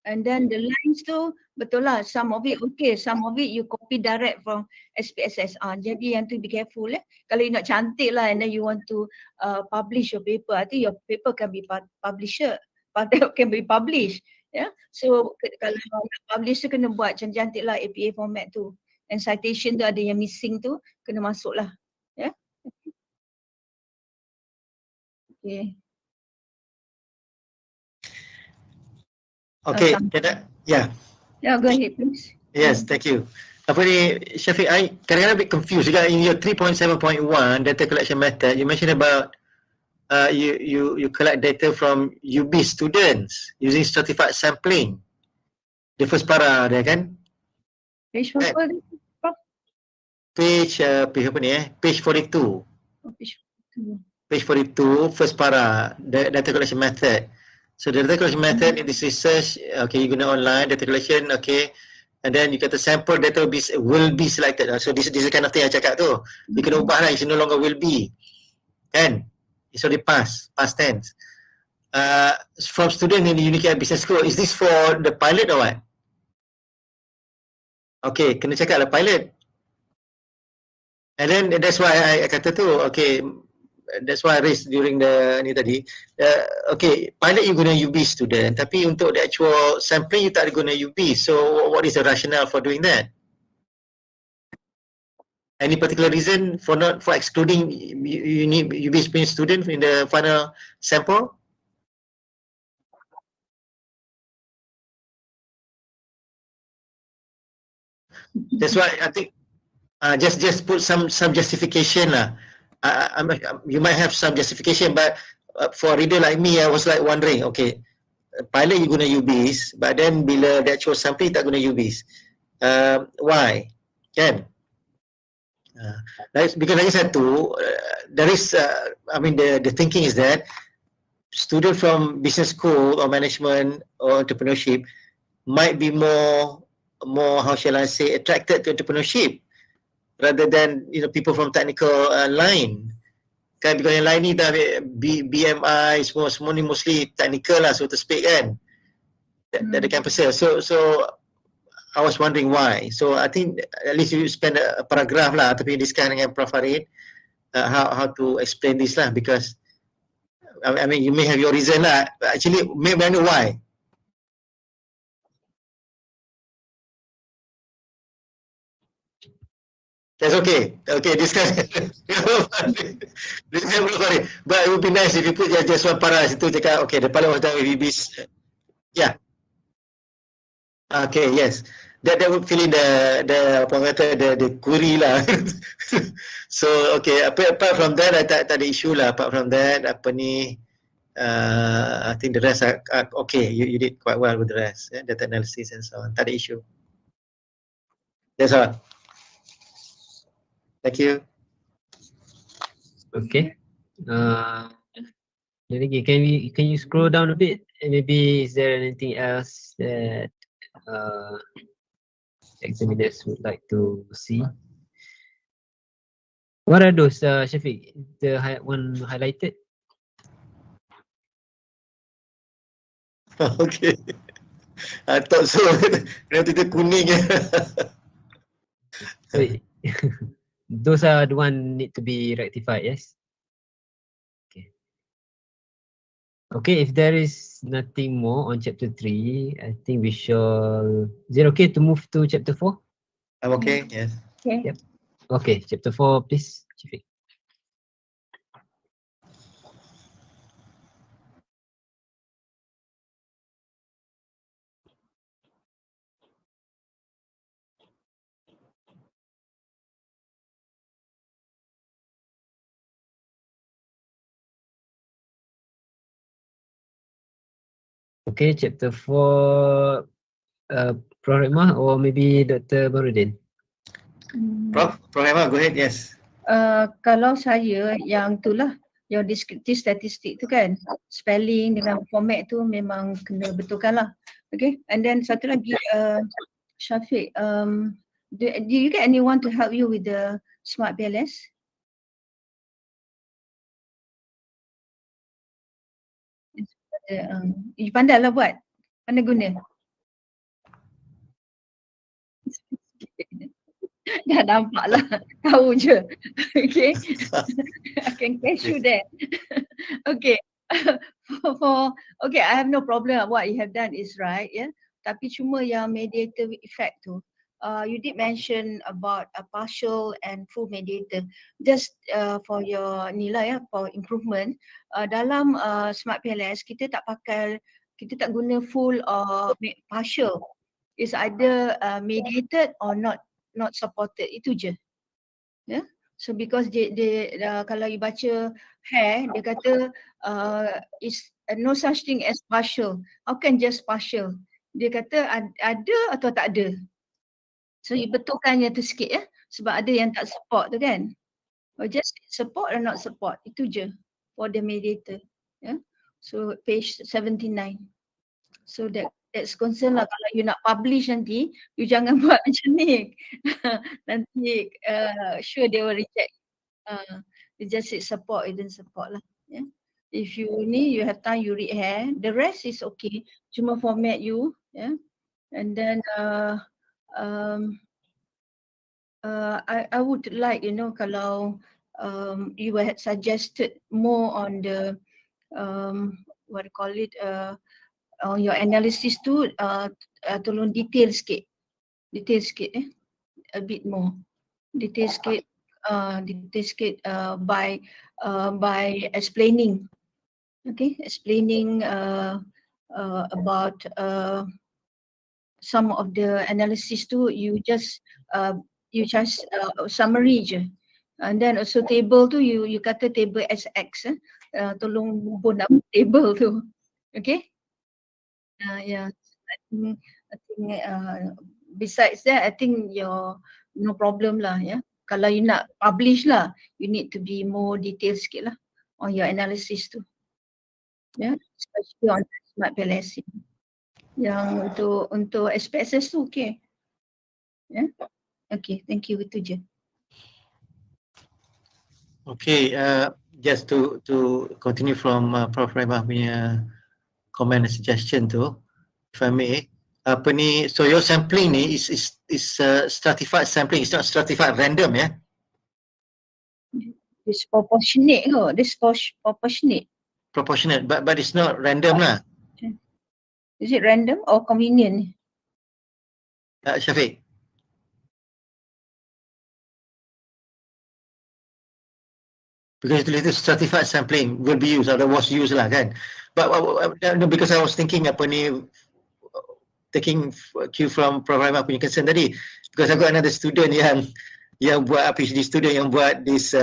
S2: And then the lines tu betul lah, some of it okay, some of it you copy direct from SPSS. Jadi yang tu be careful Kalau you nak cantik lah and then you want to publish your paper, I think your paper can be can be published. So kalau nak publish tu kena buat cantik lah APA format tu. And citation tu ada yang missing tu kena masuk lah. Okay.
S1: Okay,
S2: Yeah, go ahead please.
S1: Yes, thank you. Apa ni, Syafiq, I kadang-kadang a bit confused juga in your 3.7.1 data collection method. You mentioned about you collect data from UB students using stratified sampling. The first para dia kan?
S2: Page apa?
S1: Page apa ni page 42. Page 42, first para, the data collection method. So the data collection method in this research, okay, you guna online data collection, okay, and then you get the sample data will be selected. So this is the kind of thing I cakap tu. You kena ubah lah, it's no longer will be. Kan? It's already past tense. From student in the Unicare Business School, is this for the pilot or what? Okay, kena cakap lah pilot. And then that's why I kata tu, okay, that's why I raised during the ni tadi. Okay, pilot you guna UB student, tapi untuk the actual sampling you tak ada guna UB. So what is the rationale for doing that? Any particular reason for excluding UB student in the final sample? That's why I think just put some justification lah. You might have some justification, but for a reader like me, I was like wondering, okay, pilot you guna UBs, but then bila the actual sampling tak guna UBs. Why? Kan? Because lagi satu, there is, the thinking is that student from business school or management or entrepreneurship might be more, how shall I say, attracted to entrepreneurship rather than people from technical line. Kan, because yang lain ni dah BMI semua ni mostly technical lah, so to speak kan. Dari campuses. So I was wondering why. So I think at least you spend a paragraph lah ataupun discuss dengan Prof Farid how to explain this lah, because I mean you may have your reason lah. Actually may know why. That's okay. Okay, discuss. This is but it would be nice if you put just one para situ cakap, okay, the pilot was done with VBs. Yeah. Okay, yes. That would fill in the apa kata the query lah. So okay, apart from that, tak ada issue lah. Apart from that, apa ni, I think the rest are okay. You did quite well with the rest, data analysis and so on. Tak ada issue. That's all. Thank you.
S3: Okay. Then again, can you scroll down a bit? And maybe is there anything else that examiners would like to see? What are those, Syafiq? The one highlighted?
S1: Okay. I thought so. Nanti dia kuning.
S3: So those are the one need to be rectified, yes? Okay. Okay, if there is nothing more on chapter 3, I think we shall... Is it okay to move to chapter 4?
S1: I'm okay, yes.
S2: Okay.
S3: Yep. Okay, chapter 4, please, Syafiq. Okay, chapter 4, Prof. Rahmah or maybe Dr. Barudin?
S1: Prof Rahmah, go ahead, yes.
S2: Kalau saya yang itulah, yang descriptive statistik tu kan, spelling dengan format tu memang kena betulkan lah. Okay, and then satu lagi, Syafiq, do you get anyone to help you with the Smart PLS? You pandai lah buat, pandai guna. Dah nampak lah, tahu je. Okay, I can catch you there. Okay, okay, I have no problem. What you have done is right, yeah. Tapi cuma yang mediator effect tu, you did mention about a partial and full mediator. Just for your nilai, for improvement, dalam Smart PLS kita tak guna full or partial. It's either mediated or not supported, itu je. Yeah. So because kalau you baca hair, dia kata is no such thing as partial. How can just partial? Dia kata ada atau tak ada. So you betulkan yang tu sikit ya. Sebab ada yang tak support tu kan. Or just support or not support. Itu je for the mediator. Yeah. So page 79. So that's concern lah, kalau you nak publish nanti, you jangan buat macam ni. Nanti sure they will reject. You just say support, it didn't support lah. Yeah. If you have time, you read hair. The rest is okay. Cuma format you, yeah. And then I would like, kalau you had suggested more on the what do you call it, your analysis tu tolong detail sikit a bit more detail sikit by explaining, okay, explaining about some of the analysis tu, you just summary je, and then also table tu you kata table SX, tolong pun nak table tu, okay. Yeah, I think besides that, I think you're no problem lah, yeah. Kalau you nak publish lah, you need to be more detailed sikit lah on your analysis tu, yeah, especially on Smart PLS. Yang untuk SPSS tu, okay, yeah, okay, thank you, itu je.
S1: Okay, just to continue from Prof Rahmah punya comment and suggestion tu, if I may, apa ni, so your sampling ni is stratified sampling, it's not stratified random, yeah?
S2: It's proportionate kot, this proportionate.
S1: Proportionate, but it's not random lah.
S2: Is it random or convenient?
S1: Syafiq? because itu stratified sampling will be used atau was used lah kan. But no, because I was thinking apa ni, taking cue from Prof. Rahmat punya concern tadi, because I got another student yang buat PhD student yang buat this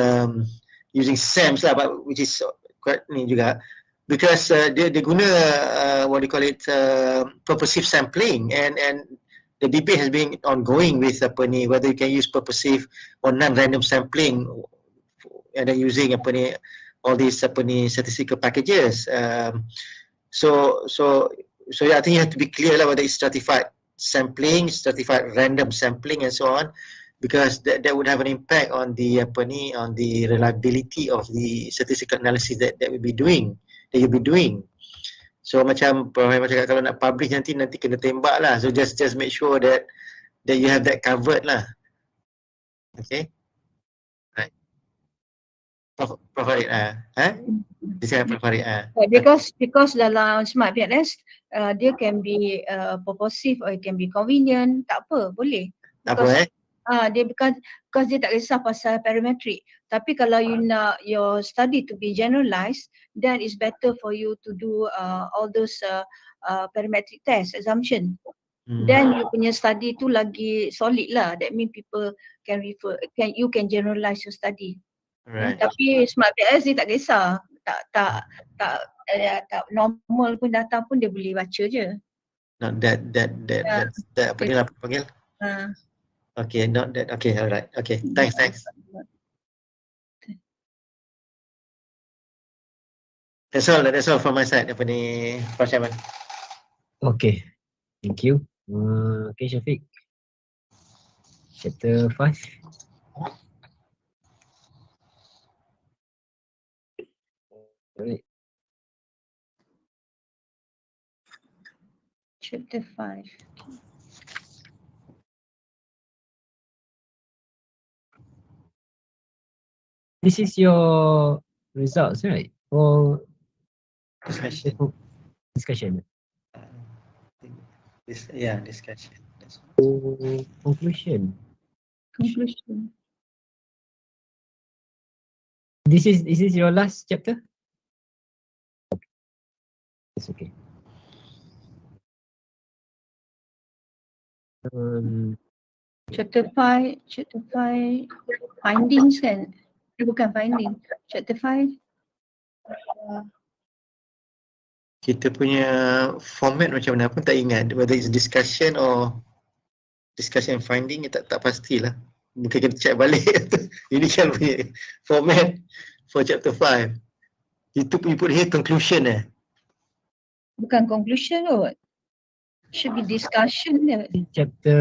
S1: using SAMS lah, but which is quite ni juga, because dia guna what do you call it, purposive sampling, and the debate has been ongoing with apa ni, whether you can use purposive or non-random sampling, and then using apa ni, all these apa ni statistical packages. So yeah, I think you have to be clear lah whether it's stratified sampling, stratified random sampling, and so on, because that would have an impact on the apa ni, on the reliability of the statistical analysis that you'll be doing. So macam cakap, kalau nak publish nanti kena tembak lah. So just make sure that you have that covered lah. Okay. Right. Prof Farid, Prof Farid.
S2: Because dalam Smart PLS, dia can be purposive or it can be convenient, tak apa, boleh. Dia because dia tak kisah pasal parametric. Tapi kalau you nak your study to be generalized, then it's better for you to do all those parametric test, assumption. Then you punya study tu lagi solid lah. That means people can refer, you can generalize your study.
S1: Right.
S2: Tapi Smart PLS dia tak kisah, tak normal pun data pun dia boleh baca je.
S1: Not that apa ni lah panggil? Okay, not that. Okay, alright. Okay, thanks. That's all from my side. Apa ni, Pak Syaman?
S3: Okay, thank you. Okay, Syafiq. Chapter 5. Alright.
S2: Chapter 5.
S3: This is your results, right? Or
S1: discussion.
S3: Discussion.
S1: Discussion.
S3: Conclusion. This is your last chapter? It's okay.
S2: Chapter 5 findings kan? Bukan finding. Chapter 5
S1: kita punya format macam mana pun tak ingat, whether it's discussion or discussion and finding, tak pastilah. Mungkin kita check balik initial punya format for chapter 5. You put here conclusion
S2: bukan conclusion kot. Should be discussion dia.
S3: Chapter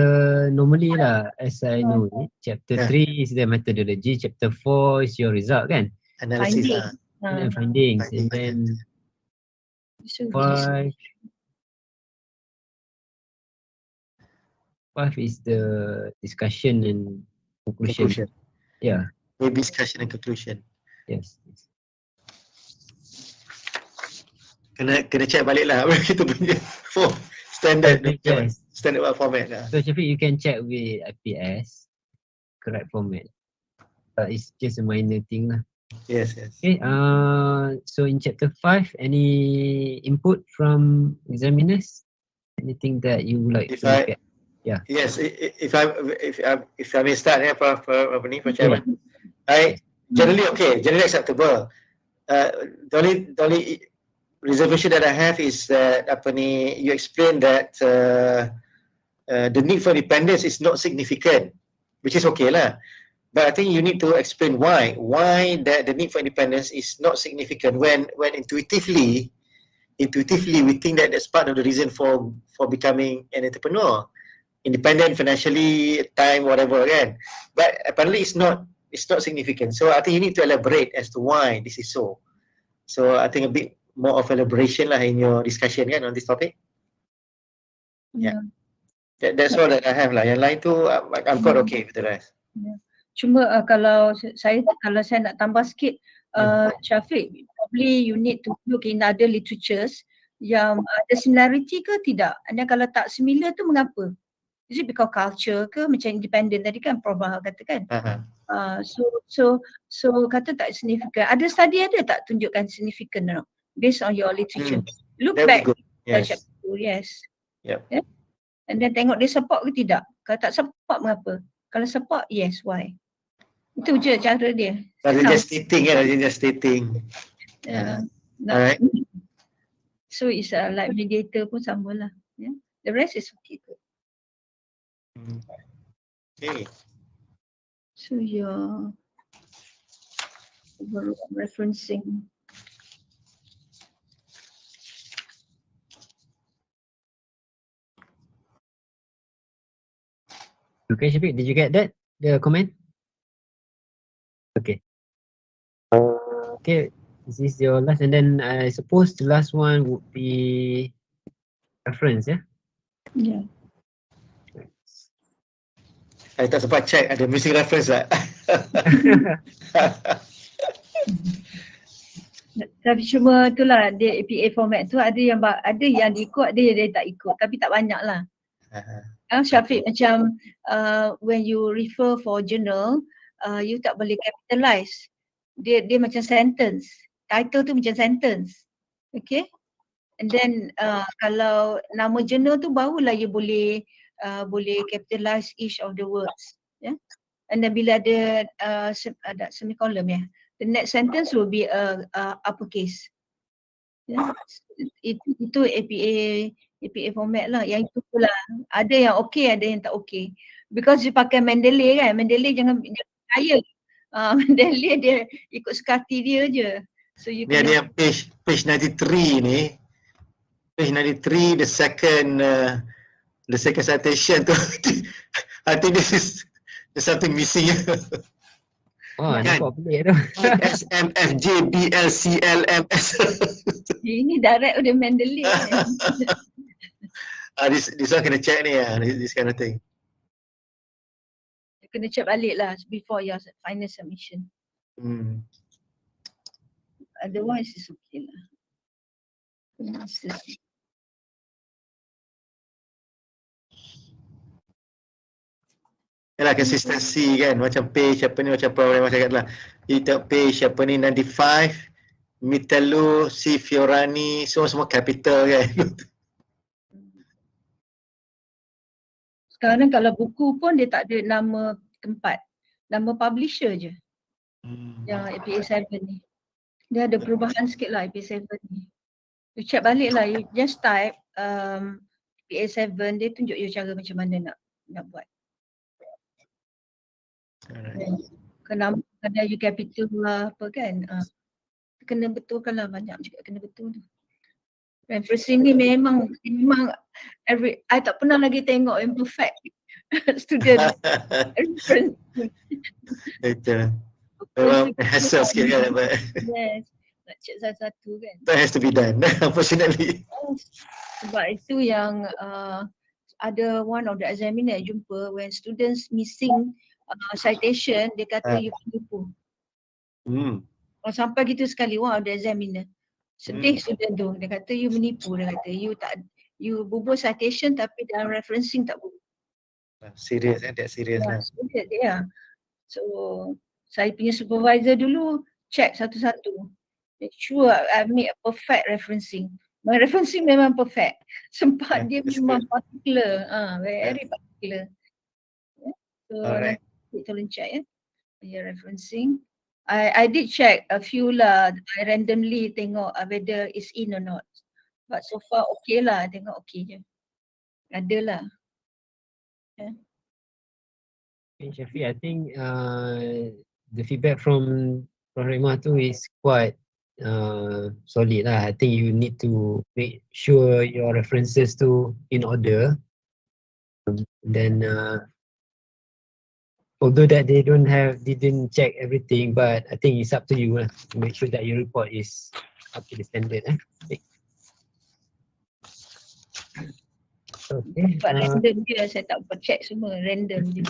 S3: normally lah, as I know, chapter 3 is the methodology, chapter 4 is your result kan?
S1: Analysis
S3: and findings, and then 5 is the discussion and conclusion. Yeah.
S1: Maybe discussion and conclusion.
S3: Yes.
S1: Kena check balik lah kita punya standard format lah.
S3: So Syafiq, you can check with IPS correct format. It's just a minor thing lah.
S1: Yes.
S3: Okay. So in chapter 5, any input from examiners? Anything that you would like to look at? Yeah.
S1: Yes. If I may start, Prof. Chairman. I generally acceptable. The only reservation that I have is that you explained that the need for independence is not significant, which is okay lah. But I think you need to explain why that the need for independence is not significant when intuitively we think that that's part of the reason for becoming an entrepreneur, independent financially, time, whatever kan. But apparently it's not significant. So I think you need to elaborate as to why this is so. So I think a bit more of elaboration lah in your discussion kan on this topic. Yeah. That's all that I have lah. Yang lain tu I'm quite okay with the rest.
S2: Cuma kalau saya nak tambah sikit, Syafiq, probably you need to look in other literatures yang ada similarity ke tidak. Dan kalau tak similar tu mengapa? Is it because culture ke macam independent tadi kan Prof Bahar kata kan? So kata tak significant. Ada study ada tak tunjukkan significant or not based on your literature? Look back chapter 2, yes.
S1: Yep.
S2: Yeah? And then tengok dia support ke tidak. Kalau tak support mengapa? Kalau support, yes, why? Itu je cara dia.
S1: Just stating. Alright.
S2: So it's like mediator pun sama lah. Yeah? The rest is okay.
S1: Okay.
S2: So you're referencing.
S3: Okay, Syafiq, did you get that? The comment? Okay. Okay, this is your last, and then I suppose the last one would be reference, yeah?
S2: Yeah.
S1: I tak sempat check ada missing reference tak?
S2: Tapi cuma itulah dia APA format tu ada yang diikut, ada yang dia tak ikut, tapi tak banyak lah. Syafiq, macam when you refer for journal, you tak boleh capitalize. Dia macam sentence. Title tu macam sentence. Okay? And then kalau nama journal tu barulah you boleh capitalize each of the words. Yeah? And then bila ada semicolon, ya. The next sentence will be uppercase. Yeah? Itu APA format lah. Yang itu pula ada yang okay, ada yang tak okay. Because you pakai Mendeley kan, Mendeley jangan percaya. Mendeley dia ikut sekati dia je. So you
S1: ni ada page 93 ni. Page 93, the second citation tu. I think there's something missing.
S3: Oh, nampak pelik tu.
S1: SMFJBLCLMS.
S2: Ini direct dari Mendeley.
S1: This one kena check ni this kind of thing.
S2: Kena check balik lah before your final submission. Otherwise it's okay lah.
S1: Yalah, consistency kan, macam page apa ni, macam problem saya kata lah. Kita page apa ni 95, Mitelu, C Fiorani, semua capital kan.
S2: Sekarang kalau buku pun dia tak ada nama tempat, nama publisher je. Yang APA 7 ni. Dia ada perubahan sikit lah APA 7 ni. You check balik lah, you just type APA 7, dia tunjuk you cara macam mana nak buat. Kena you capital lah apa kan. Kena betulkan lah, banyak juga kena betul tu. Referencing ni memang I tak pernah lagi tengok yang perfect student reference.
S1: Betul. Memang hassle sikit kan.
S2: Yes, nak check satu-satu kan.
S1: That has to be done, unfortunately.
S2: Sebab itu yang ada one of the examiner jumpa when students missing citation, dia kata you penipu. Sampai gitu sekali one of the examiner. Sedih student tu, dia kata you menipu, dia kata you bubuh citation tapi dalam referencing tak bubuh.
S1: Serius that serious lah.
S2: Serius dia. So saya punya supervisor dulu check satu-satu. Make sure I make a perfect referencing. My referencing memang perfect. Sempat dia memang particular, very particular. So nanti tolong check your referencing. I did check a few lah. I randomly tengok whether it's in or not. But so far okay lah. Tengok okay je. Ada lah.
S3: Syafiq, I think the feedback from Prof. Rahimah tu is quite solid lah. I think you need to make sure your references tu in order. Then although that they didn't check everything, but I think it's up to you lah to make sure that your report is up to the standard. Okay.
S2: Random je, saya tak check semua, random je.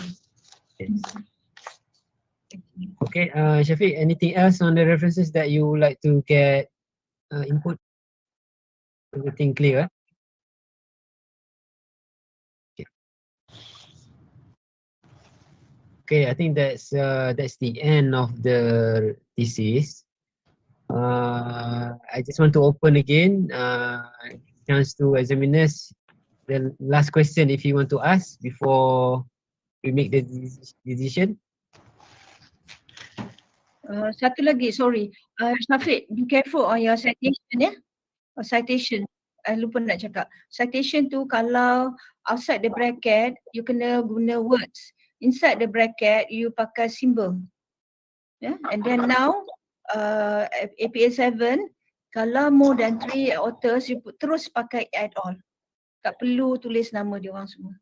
S3: Okay, Syafiq, anything else on the references that you would like to get input? Everything clear? Okay. Okay, I think that's the end of the thesis. I just want to open again chance to examiners. The last question, if you want to ask before we make the decision.
S2: Satu lagi, sorry. Syafiq, be careful on your citation ya. Citation. Lupa nak cakap. Citation tu kalau outside the bracket, you kena guna words. Inside the bracket, you pakai symbol. Yeah? And then now, APA 7, kalau more than 3 authors, you terus pakai add all. Tak perlu tulis nama dia orang semua.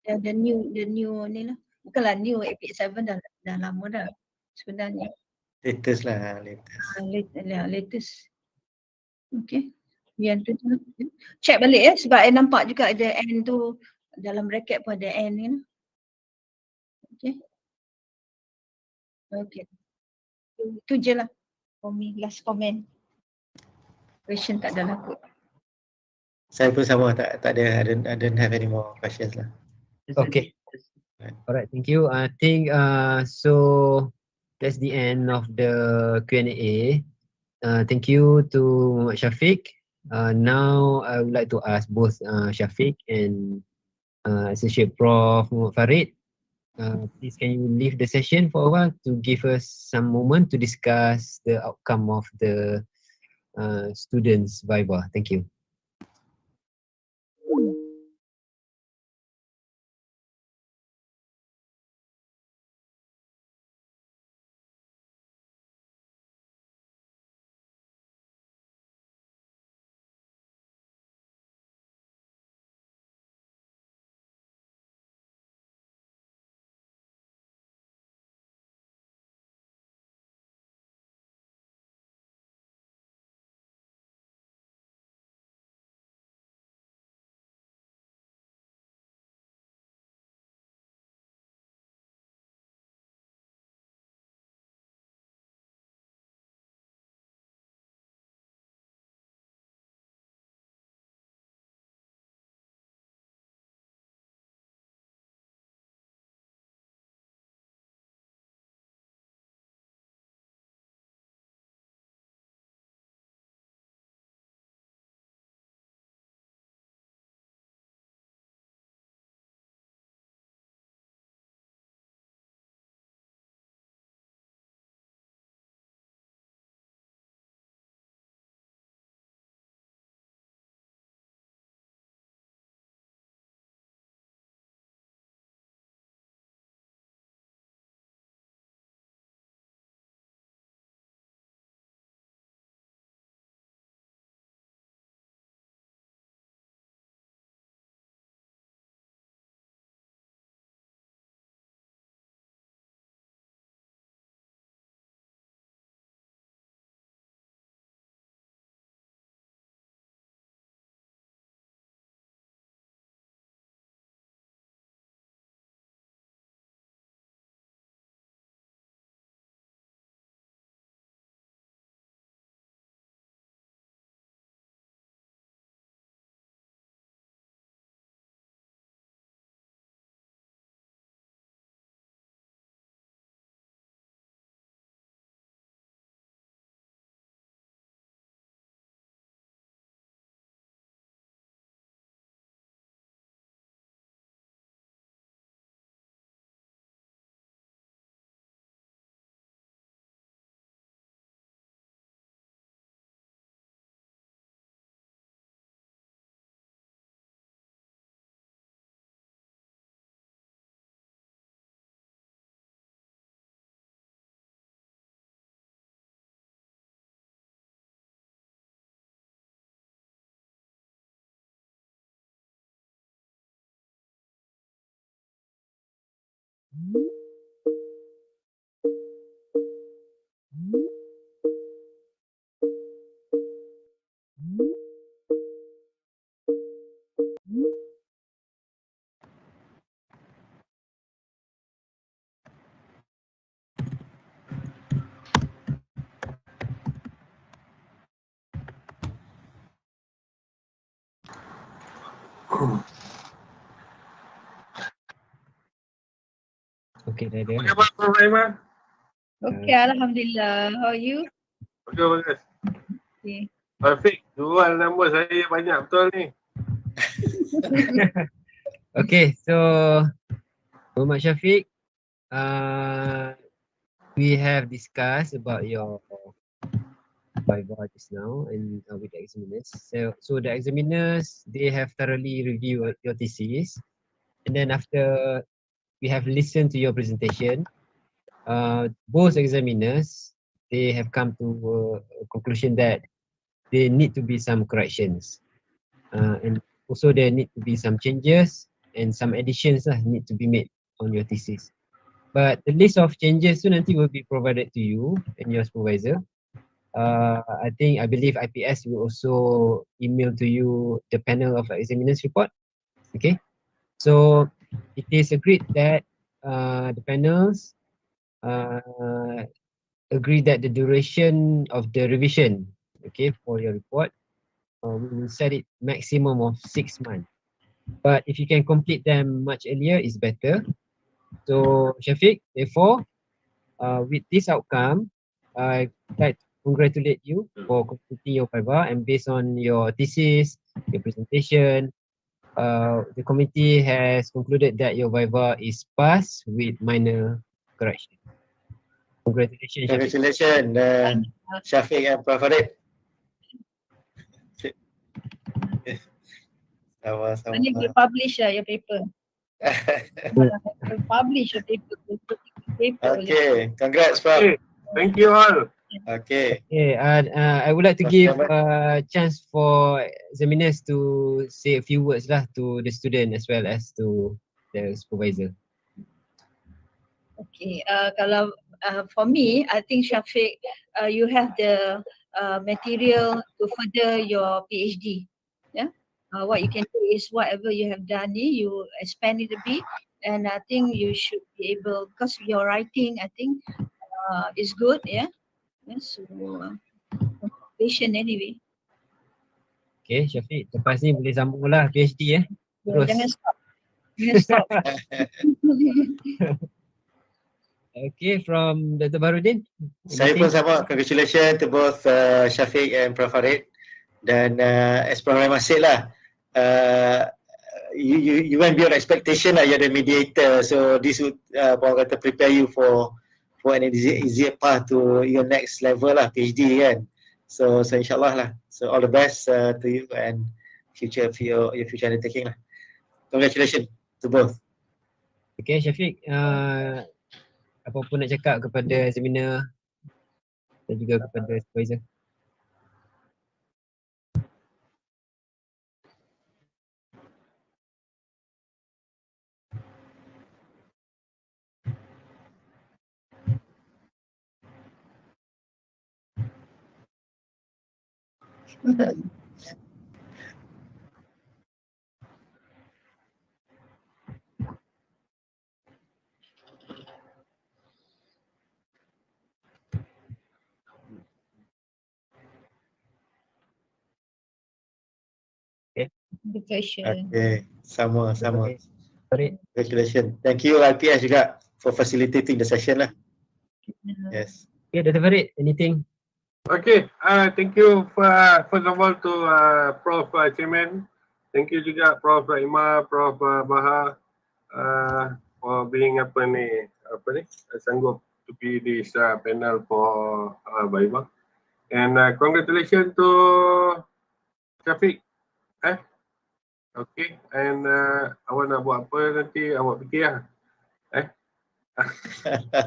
S2: The new ni lah. Bukanlah new, APA 7 dah lama dah sebenarnya.
S1: Latest lah, latest.
S2: Latest. Okay. Yang tu check balik sebab I nampak juga ada N tu dalam bracket pun ada N ni. Okay. Okay. Itu je lah for me, last comment. Question tak ada lah kot.
S1: Saya pun sama, tak ada, I don't have any more questions lah.
S3: Okay. Alright, thank you. I think so that's the end of the Q&A. Thank you to Muhammad Syafiq. Now I would like to ask both Syafiq and Associate Prof Muhammad Farid. Please can you leave the session for a while to give us some moment to discuss the outcome of the students' Viva. Thank you. Okay, dah ada.
S5: Apa khabar Prof Aimah?
S2: Okay, Alhamdulillah. How are you?
S5: Bagus.
S2: Okay.
S5: Syafiq, jual nombor saya banyak betul ni.
S3: Okay, so Muhammad Syafiq, we have discussed about your Viva just now and with the examiners. So the examiners, they have thoroughly reviewed your thesis, and then after we have listened to your presentation, both examiners, they have come to a conclusion that there need to be some corrections, and also there need to be some changes and some additions need to be made on your thesis. But the list of changes tu nanti will be provided to you and your supervisor. I believe IPS will also email to you the panel of examiners report. Okay, so it is agreed that the panels agree that the duration of the revision, okay, for your report, we will set it maximum of 6 months. But if you can complete them much earlier, is better. So Syafiq, therefore, with this outcome, I'd like to congratulate you for completing your Viva, and based on your thesis, your presentation, the committee has concluded that your Viva is passed with minor correction. Congratulations, Syafiq.
S1: Congratulations, Syafiq and Prof Farid. Sama-sama.
S2: Mana boleh publish lah your paper. Publish your paper.
S1: Okay, congrats Prof.
S5: Okay, thank you all.
S1: Okay.
S3: Okay, I would like to give a chance for examiners to say a few words lah to the student as well as to the supervisor.
S2: Okay, kalau for me, I think Syafiq, you have the material to further your PhD. Yeah, what you can do is whatever you have done, you expand it a bit, and I think you should be able, because your writing, I think, is good. Yeah. So, patient anyway.
S3: Okay, Syafiq, lepas ni boleh sambung lah PhD terus.
S2: Jangan stop. Jangan stop.
S3: Okay, from Dr. Barudin.
S1: Saya pun sama, congratulations to both Syafiq and Prof Farid. Dan as Prof Rahman said lah, you went beyond expectation lah, you're the mediator. So this would prepare you for an easier path to your next level lah, PhD kan. So insyaAllah lah. So all the best to you and future for your future undertaking lah. Congratulations to both.
S3: Okay, Syafiq, apa pun nak cakap kepada examiner dan juga kepada supervisor?
S1: Okay, sama.
S3: Farid.
S1: Congratulations. Thank you IPS juga for facilitating the session lah. Yes.
S3: Okay, Dr. Farid, anything?
S5: Okay, thank you first of all to Prof Chairman. Thank you juga Prof Aimah, Prof Baha for being sanggup to be this panel for Viva. And congratulations to Syafiq. Okay, and awak nak buat apa nanti awak fikir lah.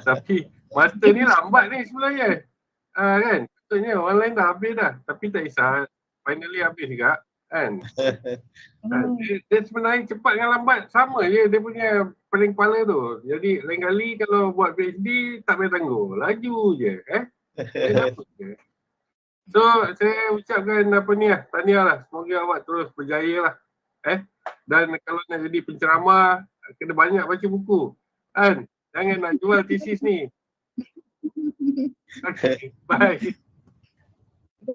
S5: Tapi masa ni lambat ni sebenarnya. Kan? Betulnya orang lain dah habis dah. Tapi tak kisah. Finally habis juga. Kan? Dia sebenarnya cepat dengan lambat sama je dia punya pening kepala tu. Jadi lain kali kalau buat PhD tak payah tangguh. Laju je. So saya ucapkan tahniah lah. Semoga awak terus berjaya lah. Dan kalau nak jadi penceramah kena banyak baca buku. Kan? Jangan nak jual thesis ni. Okay, bye.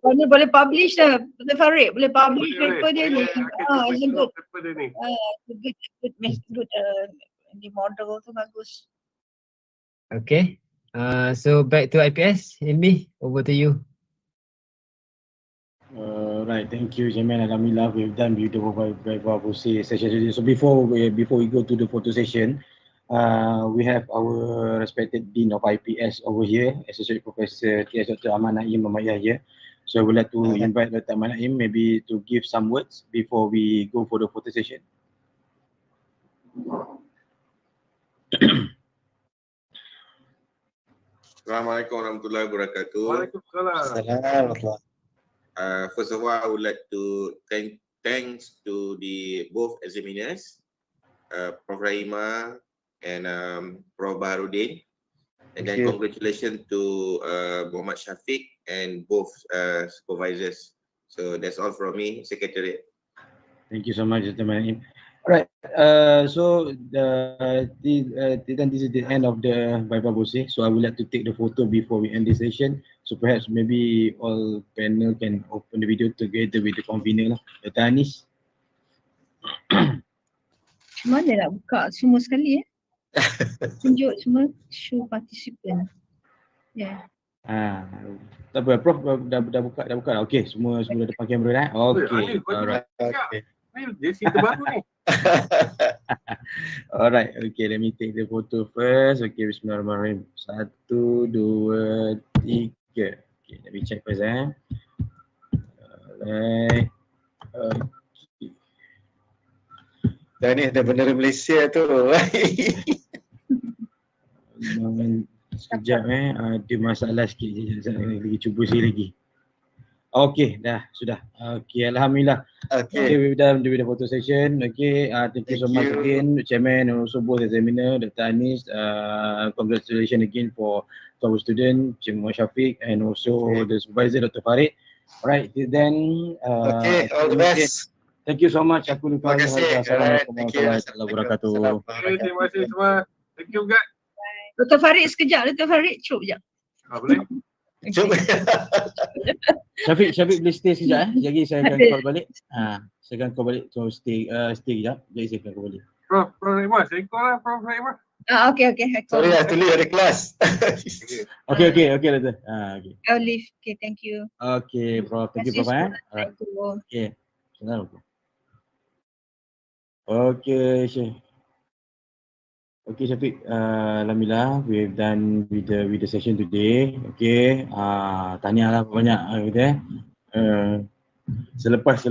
S2: Mana boleh publish lah, Dr. Farid. Boleh publish paper dia ni. Good. Good, the model tu bagus.
S3: Okay. So back to IPS, Amy, over to you.
S4: Right, thank you, Chairman. Alhamdulillah, we've done beautiful Viva Voce session today. So before we go to the photo session, we have our respected Dean of IPS over here, Associate Professor T.S. Dr. Ahmad Naim Mamayah here. So I would like to invite Dr. Ahmad Naim maybe to give some words before we go for the photo session.
S7: Assalamualaikum warahmatullahi wabarakatuh.
S5: Waalaikumsalam.
S7: First of all, I would like to thanks to the both examiners, Prof. Rahima and Prof. Baharudin, and then congratulations to Muhammad Syafiq and both supervisors. So that's all from me, Secretary.
S4: Thank you so much, Dr. Naim. Right. So this is the end of the Viva Voce. So I would like to take the photo before we end the session. So perhaps maybe all panel can open the video together with the convener lah. Dr. Anis.
S2: Mana nak buka semua sekali tunjuk semua show participant. Ya.
S4: Tak apa, Prof dah buka. Okey, semua dah depan kamera dah. Okey. Alright.
S5: Dia cerita baru ni.
S4: Alright, okay, let me take the photo first. Okay, bismillahirrahmanirrahim. 1, 2, 3. Okay, let me check first Alright. Okay.
S1: Dah ni ada bendera Malaysia tu.
S4: Sekejap ada masalah sikit. Lagi cuba sekali lagi. Okay, dah, sudah. Okay, Alhamdulillah. Okay, we've done the photo session. Okay, thank you so much again, Chairman, and also both examiner, Dr. Anis. Congratulations again for our student, Cik Muhammad Syafiq, and also the supervisor, Dr. Farid. Alright, then.
S1: Okay, all the best.
S4: Thank you so much. Aku lupa.
S1: Terima kasih.
S4: Assalamualaikum warahmatullahi wabarakatuh.
S5: Terima kasih semua. Thank you guys.
S2: Dr. Farid sekejap, Dr. Farid cup sekejap.
S5: Boleh?
S1: Cuba.
S4: Syafiq boleh stay sekejap Jadi saya akan call balik. Saya akan call balik. So stay sekejap. Jadi saya akan call balik.
S5: Prof Rahima, saya call lah Prof Rahima.
S2: Okay.
S1: Sorry, I have to leave the class.
S4: Okay, Doctor. Okay.
S2: I'll leave. Okay, thank you.
S4: Okay, Prof. Thank you, Prof. Alright. Okay. Okay, Syekh. Okay, Syafiq. Alhamdulillah, we've done with the session today. Okay. Tahniah lah banyak gitu Selepas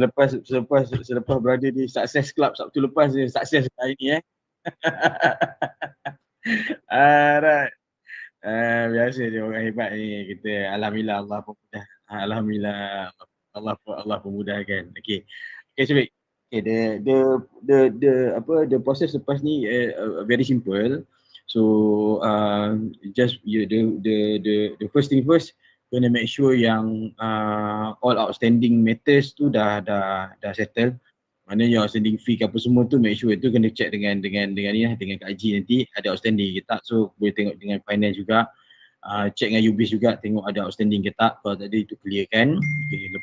S4: berada di Success Club Sabtu lepas dia sukses hari ni Alright. Biasa dia orang hebat ni kita. Alhamdulillah Allah pemudah. Alhamdulillah Allah pemudahkan. Okay, Syafiq. Okay, the process lepas ni very simple. So just the first thing first, kena make sure yang all outstanding matters tu dah settle. Maknanya outstanding fee ke apa semua tu make sure tu kena check dengan ni lah, dengan Kak Haji nanti ada outstanding ke tak. So boleh tengok dengan finance juga. Check dengan UBIS juga tengok ada outstanding ke tak. Kalau tadi itu clear kan. Okay,